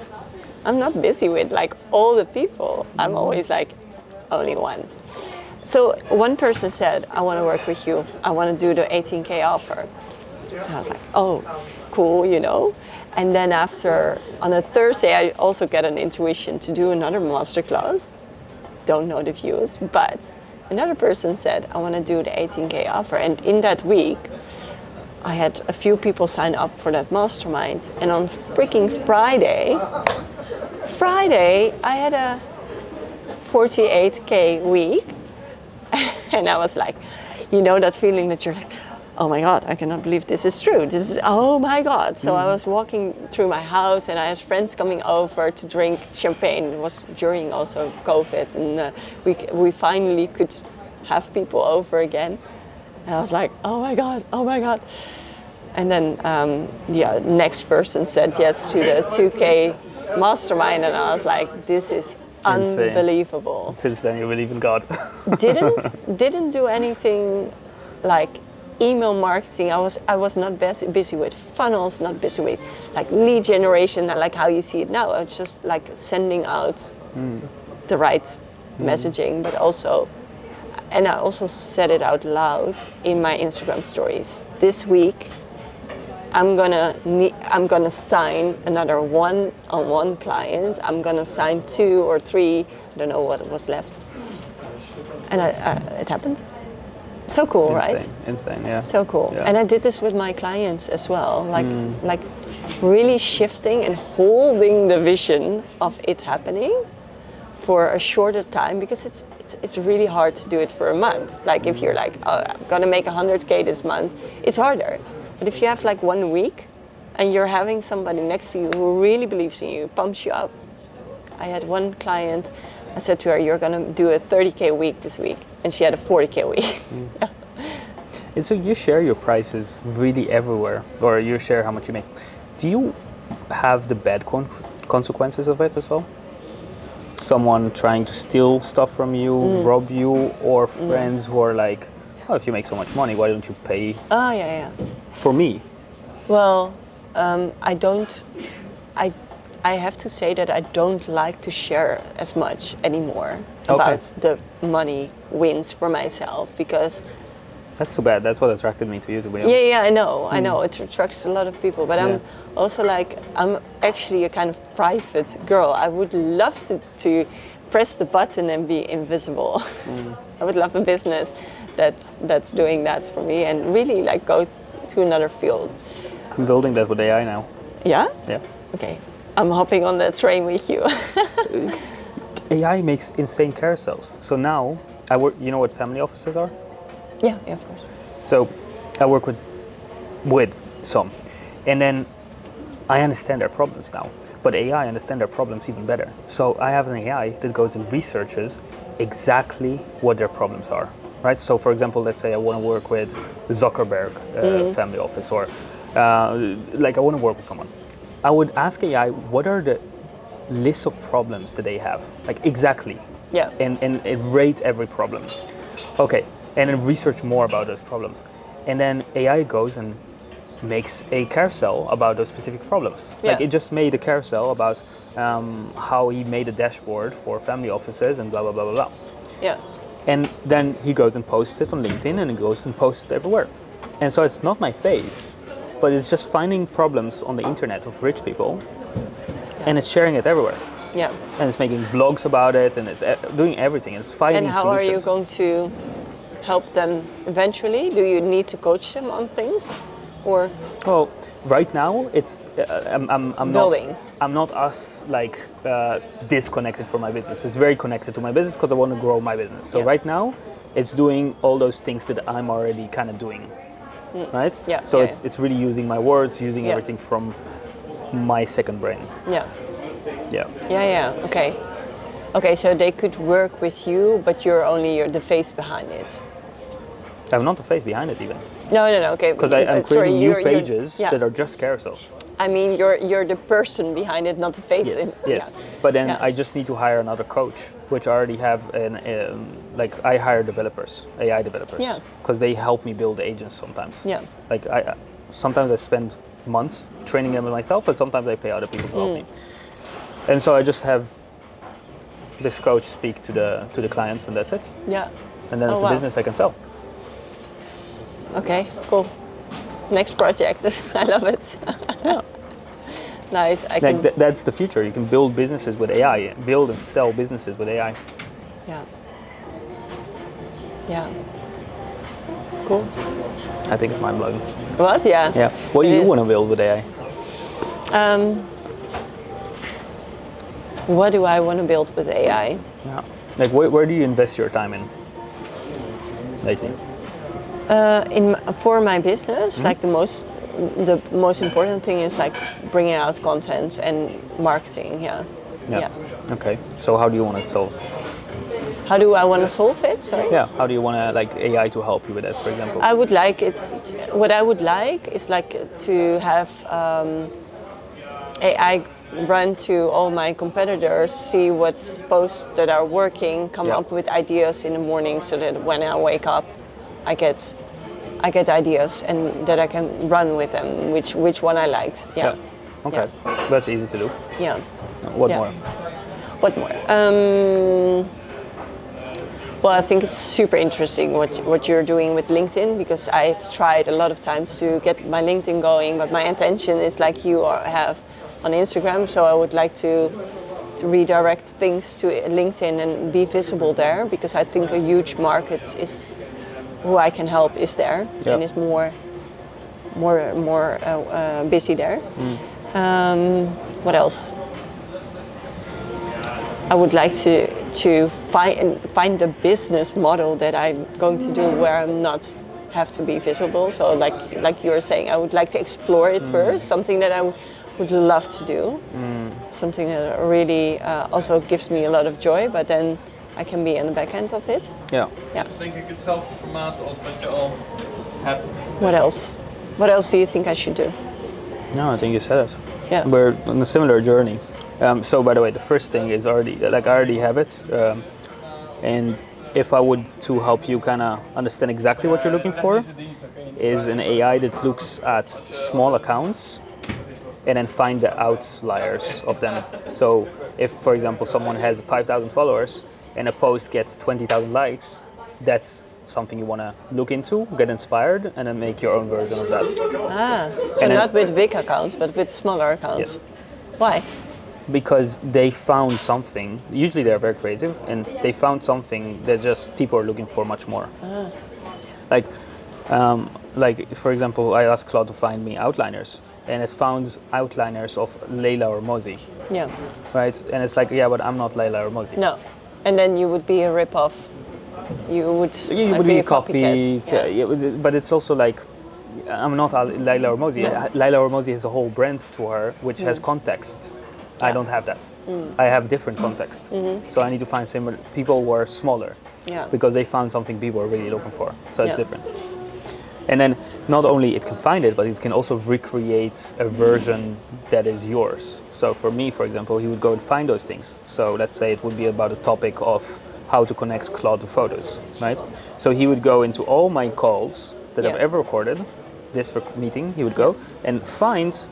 I'm not busy with like all the people. I'm always like, only one. So one person said, I want to work with you. I want to do the 18K offer. And I was like, oh, cool, you know. And then after, on a Thursday, I also get an intuition to do another masterclass. Don't know the views, but another person said, I want to do the 18K offer. And in that week, I had a few people sign up for that mastermind. And on freaking Friday, I had a 48K week. And I was like, you know that feeling that you're like, oh my God, I cannot believe this is true. This is, oh my God. So I was walking through my house and I had friends coming over to drink champagne. It was during also COVID, and we finally could have people over again. And I was like, oh my God, oh my God. And then next person said yes to the 2K mastermind, and I was like, this is unbelievable. Since then you believe in God. Didn't do anything like email marketing. I was not busy with funnels, not busy with like lead generation, like how you see it now. I was just like sending out the right messaging, but also, and I also said it out loud in my Instagram stories. This week, I'm gonna sign another one-on-one client. I'm gonna sign 2 or 3. I don't know what was left, and it happened. So cool, right? Insane, yeah. So cool. Yeah. And I did this with my clients as well, like really shifting and holding the vision of it happening for a shorter time, because it's really hard to do it for a month. Like if you're like, oh, I'm gonna make 100K this month, it's harder. But if you have like 1 week and you're having somebody next to you who really believes in you, pumps you up. I had one client, I said to her, you're gonna do a 30K week this week. And she had a 40K week. Yeah. And so you share your prices really everywhere, or you share how much you make. Do you have the bad consequences of it as well? Someone trying to steal stuff from you, rob you, or friends who are like, oh, if you make so much money, why don't you pay? Oh, yeah. For me? Well, I have to say that I don't like to share as much anymore about the money wins for myself, because that's too bad. That's what attracted me to you, to be honest. Yeah, I know. It attracts a lot of people, but I'm also like, I'm actually a kind of private girl. I would love to press the button and be invisible. I would love a business that's doing that for me and really like go to another field. I'm building that with AI now. Yeah? Yeah. Okay. I'm hopping on the train with you. AI makes insane carousels. So now I work. You know what family offices are? Yeah, of course. So I work with some, and then I understand their problems now. But AI understand their problems even better. So I have an AI that goes and researches exactly what their problems are. Right. So for example, let's say I want to work with the Zuckerberg family office, or like I want to work with someone. I would ask AI, what are the list of problems that they have? Like exactly. Yeah. And rate every problem. Okay. And then research more about those problems. And then AI goes and makes a carousel about those specific problems. Yeah. Like it just made a carousel about how he made a dashboard for family offices and blah, blah, blah, blah, blah. Yeah. And then he goes and posts it on LinkedIn, and he goes and posts it everywhere. And so it's not my face, but it's just finding problems on the internet of rich people, and it's sharing it everywhere. Yeah. And it's making blogs about it, and it's doing everything. It's finding solutions. And how are you going to help them eventually? Do you need to coach them on things, or? Well, right now it's I'm building. I'm not disconnected from my business. It's very connected to my business because I want to grow my business. So right now, it's doing all those things that I'm already kind of doing. Right? Yeah. So it's really using my words, using everything from my second brain. Yeah. Yeah. Yeah. Okay. Okay. So they could work with you, but you're the face behind it. I'm not the face behind it even. No. Okay. Because I'm creating new pages that are just carousels. I mean, you're the person behind it, not the face. Yes. But then I just need to hire another coach, which I already have. I hire developers, AI developers, because they help me build agents sometimes. Yeah. Like sometimes I spend months training them myself, but sometimes I pay other people to help me. And so I just have this coach speak to the clients, and that's it. Yeah. And then it's a business I can sell. Okay, cool. Next project. I love it. Yeah. Nice. That's the future. You can build businesses with AI, build and sell businesses with AI. Yeah. Yeah. Cool. I think it's mind-blowing. What? Yeah. Yeah. What do you want to build with AI? What do I want to build with AI? Yeah. Like, where do you invest your time in lately? For my business, like the most important thing is like bringing out content and marketing. Yeah. Okay. So how do you want to solve? How do I want to solve it? Sorry. Yeah. How do you want to like AI to help you with that, for example? What I would like is like to have AI run to all my competitors, see what's posts that are working, come up with ideas in the morning, so that when I wake up, I get ideas and that I can run with them. Which one I liked. Yeah. Okay. Yeah. That's easy to do. Yeah. What more? What more? Well, I think it's super interesting what you're doing with LinkedIn, because I've tried a lot of times to get my LinkedIn going, but my intention is like you have on Instagram, so I would like to redirect things to LinkedIn and be visible there, because I think a huge market is who I can help is there and is more busy there. What else? I would like to find a business model that I'm going to do where I'm not have to be visible. So like you were saying, I would like to explore it first, something that I would love to do, something that really also gives me a lot of joy, but then I can be in the back end of it. Yeah. Dus denk ik hetzelfde formaat als dat je al hebt. What else? What else do you think I should do? No, I think you said it. Yeah. We're on a similar journey. So by the way, the first thing is I already have it, and if I would to help you kind of understand exactly what you're looking for, is an AI that looks at small accounts and then find the outliers of them. So if, for example, someone has 5,000 followers and a post gets 20,000 likes, that's something you want to look into, get inspired, and then make your own version of that. So and not with big accounts, but with smaller accounts. Yes. Why? Because they found something, usually they're very creative, and they found something that just people are looking for much more. Like for example, I asked Claude to find me outliners, and it found outliners of Leila or Mozi. Yeah. Right? And it's like, yeah, but I'm not Leila or Mozi. No. And then you would be a rip-off. You would be a copy. But it's also like, I'm not Leila or Mozi. No. Leila or Mozi has a whole brand to her, which has context. I don't have that. I have different context. So I need to find similar people who are smaller, because they found something people are really looking for. So it's different. And then not only it can find it, but it can also recreate a version that is yours. So for me, for example, he would go and find those things. So let's say it would be about a topic of how to connect Claude to photos, right? So he would go into all my calls that I've ever recorded, this meeting, he would go and find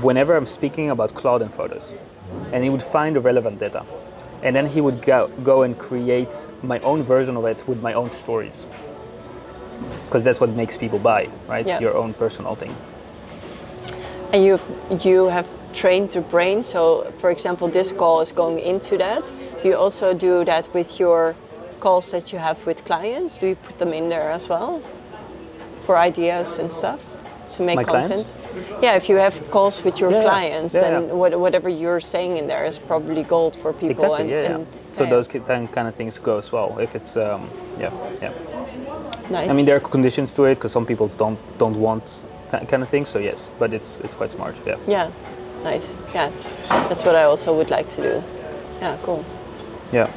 whenever I'm speaking about Claude and photos. And he would find the relevant data. And then he would go and create my own version of it with my own stories. Because that's what makes people buy, right? Yeah. Your own personal thing. And you have trained your brain. So, for example, this call is going into that. Do you also do that with your calls that you have with clients? Do you put them in there as well for ideas and stuff to make My content? clients? Yeah, if you have calls with your clients, then yeah. whatever you're saying in there is probably gold for people. Exactly, So those kind of things go as well. If it's, Nice. I mean, there are conditions to it because some people don't want that kind of thing. So yes, but it's quite smart. Yeah. Yeah, nice. Yeah, that's what I also would like to do. Yeah, cool. Yeah.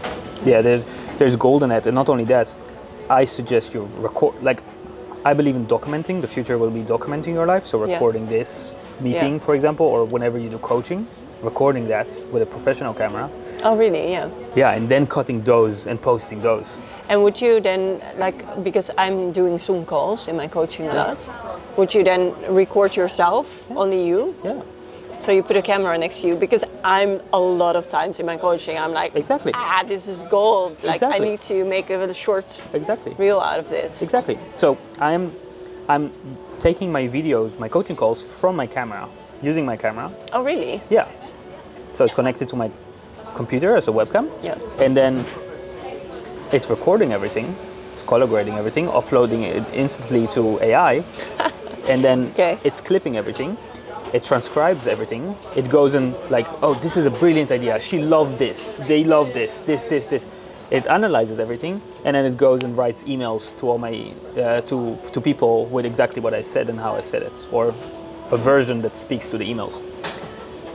There's gold in it, and not only that, I suggest you record. Like, I believe in documenting. The future will be documenting your life. So recording this meeting, for example, or whenever you do coaching, recording that with a professional camera. Oh, really? Yeah. Yeah, and then cutting those and posting those. And would you then, because I'm doing Zoom calls in my coaching a lot, would you then record yourself, only you? Yeah. So you put a camera next to you, because I'm a lot of times in my coaching, I'm like, Exactly. this is gold. Like Exactly. I need to make a short Exactly. reel out of this. Exactly. So I'm taking my videos, my coaching calls from my camera, using my camera. Oh, really? Yeah. So it's connected to my computer as a webcam. Yeah. And then it's recording everything, it's color grading everything, uploading it instantly to AI, and then it's clipping everything. It transcribes everything. It goes in like, oh, this is a brilliant idea. She loved this. They love this. This. It analyzes everything, and then it goes and writes emails to all my to people with exactly what I said and how I said it, or a version that speaks to the emails.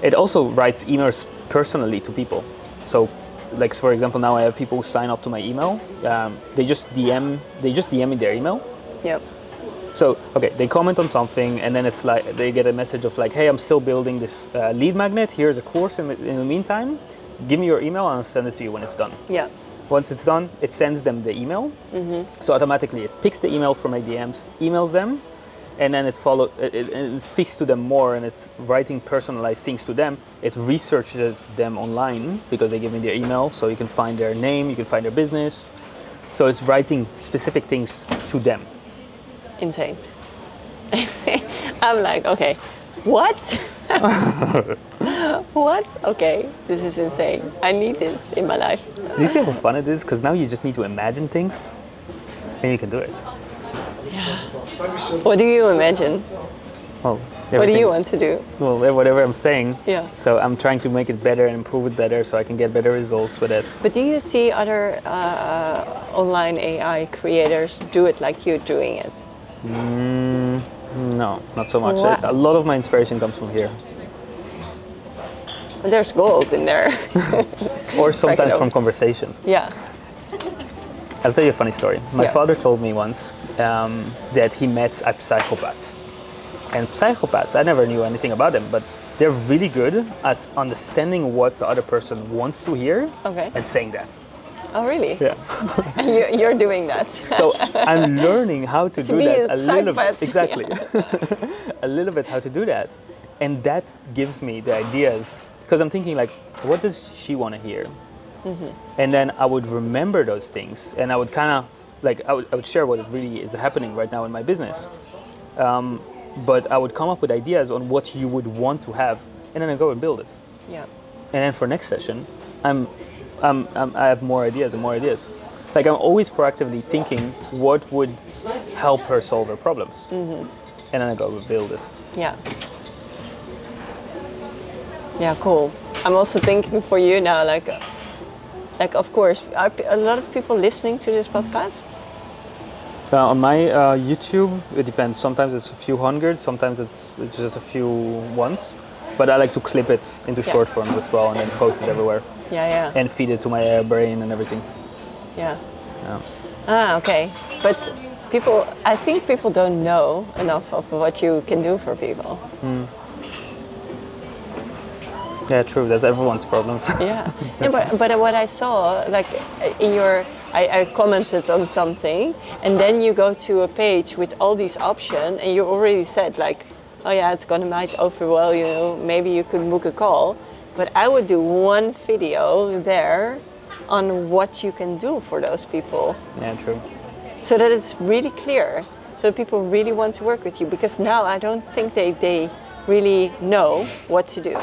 It also writes emails personally to people. So, like for example, now I have people who sign up to my email. They just DM me their email. Yep. So, okay, they comment on something, and then it's like they get a message of like, hey, I'm still building this lead magnet. Here's a course in the meantime. Give me your email and I'll send it to you when it's done. Yeah. Once it's done, it sends them the email. Mm-hmm. So automatically it picks the email from my DMs, emails them, and then it speaks to them more, and it's writing personalized things to them. It researches them online because they give me their email, so you can find their name, you can find their business. So it's writing specific things to them. Insane. I'm like, okay, what? What? Okay, this is insane. I need this in my life. Do you see how fun it is? Because now you just need to imagine things, and you can do it. Yeah. What do you imagine? Well, what do you want to do? Well, whatever I'm saying. Yeah. So I'm trying to make it better and improve it better, so I can get better results with it. But do you see other online AI creators do it like you're doing it? No, not so much. What? A lot of my inspiration comes from here. But there's gold in there. Or sometimes from conversations. Yeah. I'll tell you a funny story. My Yeah. father told me once that he met psychopaths. And psychopaths, I never knew anything about them, but they're really good at understanding what the other person wants to hear and saying that. Oh, really? Yeah. And you're doing that. So I'm learning how to do be that a a little bit. psychopath. Exactly. A little bit how to do that. And that gives me the ideas. Because I'm thinking like, what does she want to hear? Mm-hmm. And then I would remember those things, and I would kind of like I would share what really is happening right now in my business. But I would come up with ideas on what you would want to have, and then I go and build it. Yeah. And then for next session, I have more ideas and more ideas. Like I'm always proactively thinking what would help her solve her problems, and then I go and build it. Yeah. Yeah, cool. I'm also thinking for you now, like of course, are a lot of people listening to this podcast? On my YouTube, it depends. Sometimes it's a few hundred, sometimes it's just a few ones. But I like to clip it into short forms as well, and then post it everywhere. Yeah. And feed it to my brain and everything. Yeah. Yeah. Ah, okay. But I think people don't know enough of what you can do for people. Yeah, true. That's everyone's problems. Yeah. But what I saw, like in your, I commented on something, and then you go to a page with all these options, and you already said like, oh yeah, it's gonna might overwhelm you. Maybe you could book a call. But I would do one video there on what you can do for those people. Yeah, true. So that it's really clear. So people really want to work with you, because now I don't think they really know what to do.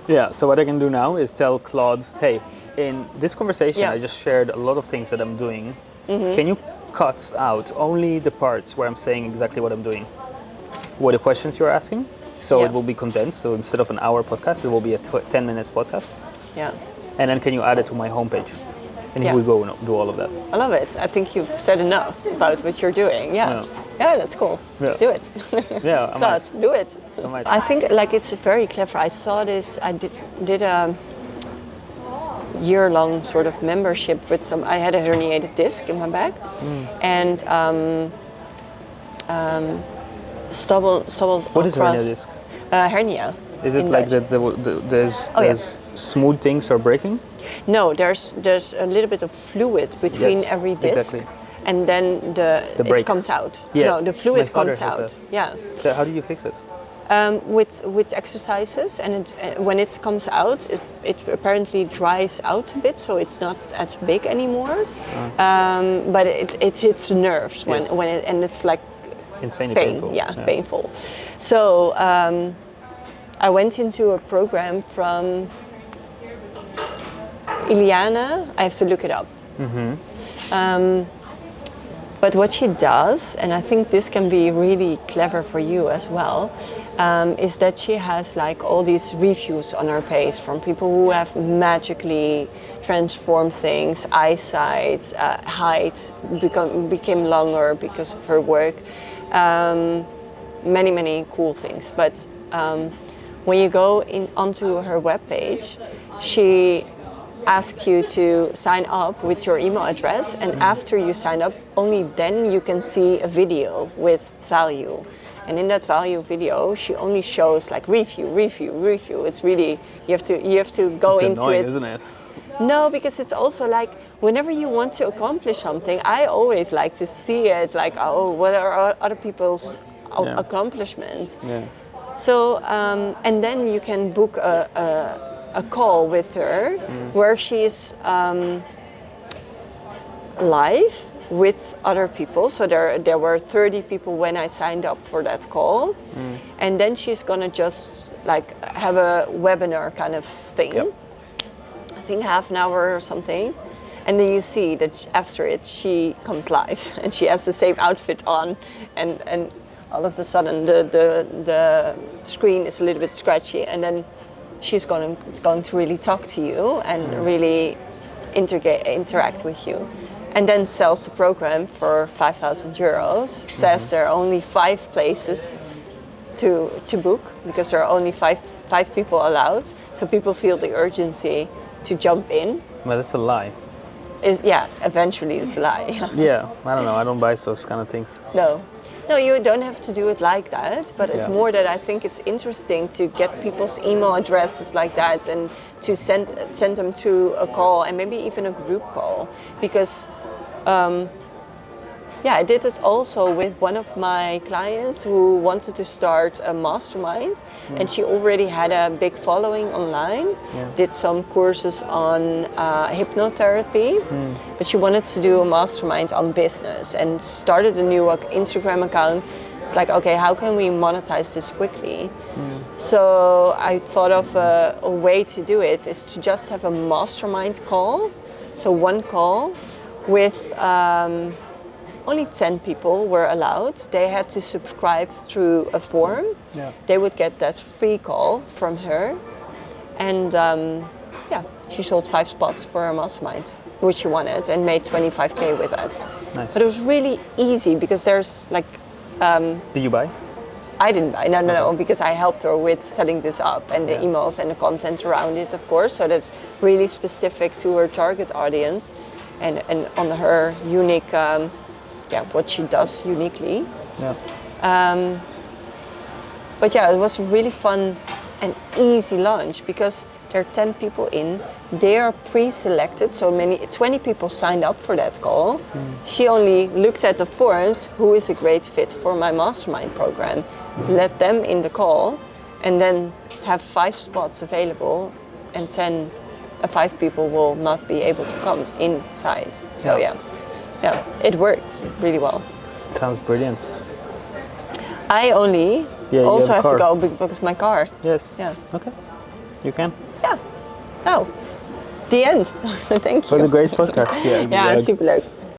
Yeah, so what I can do now is tell Claude, hey, in this conversation I just shared a lot of things that I'm doing. Can you cut out only the parts where I'm saying exactly what I'm doing? What the questions you're asking? So it will be condensed. So instead of an hour podcast, it will be a 10 minutes podcast. Yeah. And then can you add it to my homepage? And he will go and do all of that. I love it. I think you've said enough about what you're doing. Yeah, that's cool. Yeah. Do it. Yeah, I Claude, might. do it. I might. I think like it's very clever. I saw this. I did a year-long sort of membership with some. I had a herniated disc in my back, and stubble. What is hernia disc? Hernia. Is it like that? There's smooth things are breaking? No, there's a little bit of fluid between every disc, exactly. And then it comes out. Yes. No, the fluid My father comes has out. that. Yeah. So how do you fix it? With exercises, and when it comes out, it apparently dries out a bit, so it's not as big anymore. But it hits the nerves and it's like insanely painful. Yeah, painful. So I went into a program from Iliana. I have to look it up. But what she does, and I think this can be really clever for you as well, is that she has like all these reviews on her page from people who have magically transformed things, eyesight, height became longer because of her work, many cool things. But when you go onto her webpage, she ask you to sign up with your email address, and after you sign up, only then you can see a video with value. And in that value video, she only shows like review. It's really, you have to go it's into annoying, it. Isn't it? No, because it's also like whenever you want to accomplish something, I always like to see it like, oh, what are other people's accomplishments? Yeah. So and then you can book a call with her where she's live with other people. So there were 30 people when I signed up for that call, and then she's gonna just like have a webinar kind of thing. Yep. I think half an hour or something, and then you see that after it she comes live and she has the same outfit on, and all of a sudden the screen is a little bit scratchy, and then she's going to really talk to you and really interact with you, and then sells the program for 5,000 euros. Says there are only 5 places to book because there are only five people allowed, so people feel the urgency to jump in. Well, that's a lie. Eventually it's a lie. Yeah, I don't know. I don't buy those kind of things. No, you don't have to do it like that, but it's more that I think it's interesting to get people's email addresses like that and to send them to a call, and maybe even a group call, because I did it also with one of my clients who wanted to start a mastermind, and she already had a big following online, did some courses on hypnotherapy, but she wanted to do a mastermind on business and started a new Instagram account. It's like, okay, how can we monetize this quickly? So I thought of a way to do it is to just have a mastermind call. So one call with only 10 people were allowed. They had to subscribe through a form. They would get that free call from her. And she sold 5 spots for her mastermind, which she wanted, and made 25K with that. Nice. But it was really easy because there's like... Did you buy? I didn't buy, no, because I helped her with setting this up and the emails and the content around it, of course, so that's really specific to her target audience and on her unique... what she does uniquely. But it was a really fun and easy launch because there are 10 people in. They are pre-selected, so 20 people signed up for that call. She only looked at the forums, who is a great fit for my mastermind program, let them in the call, and then have 5 spots available, and 5 people will not be able to come inside. So it worked really well. Sounds brilliant. I only also have to go because my car. Yes. Yeah. Okay. You can. Yeah. Oh, the end. Thank you. It was a great podcast. Ja, superleuk.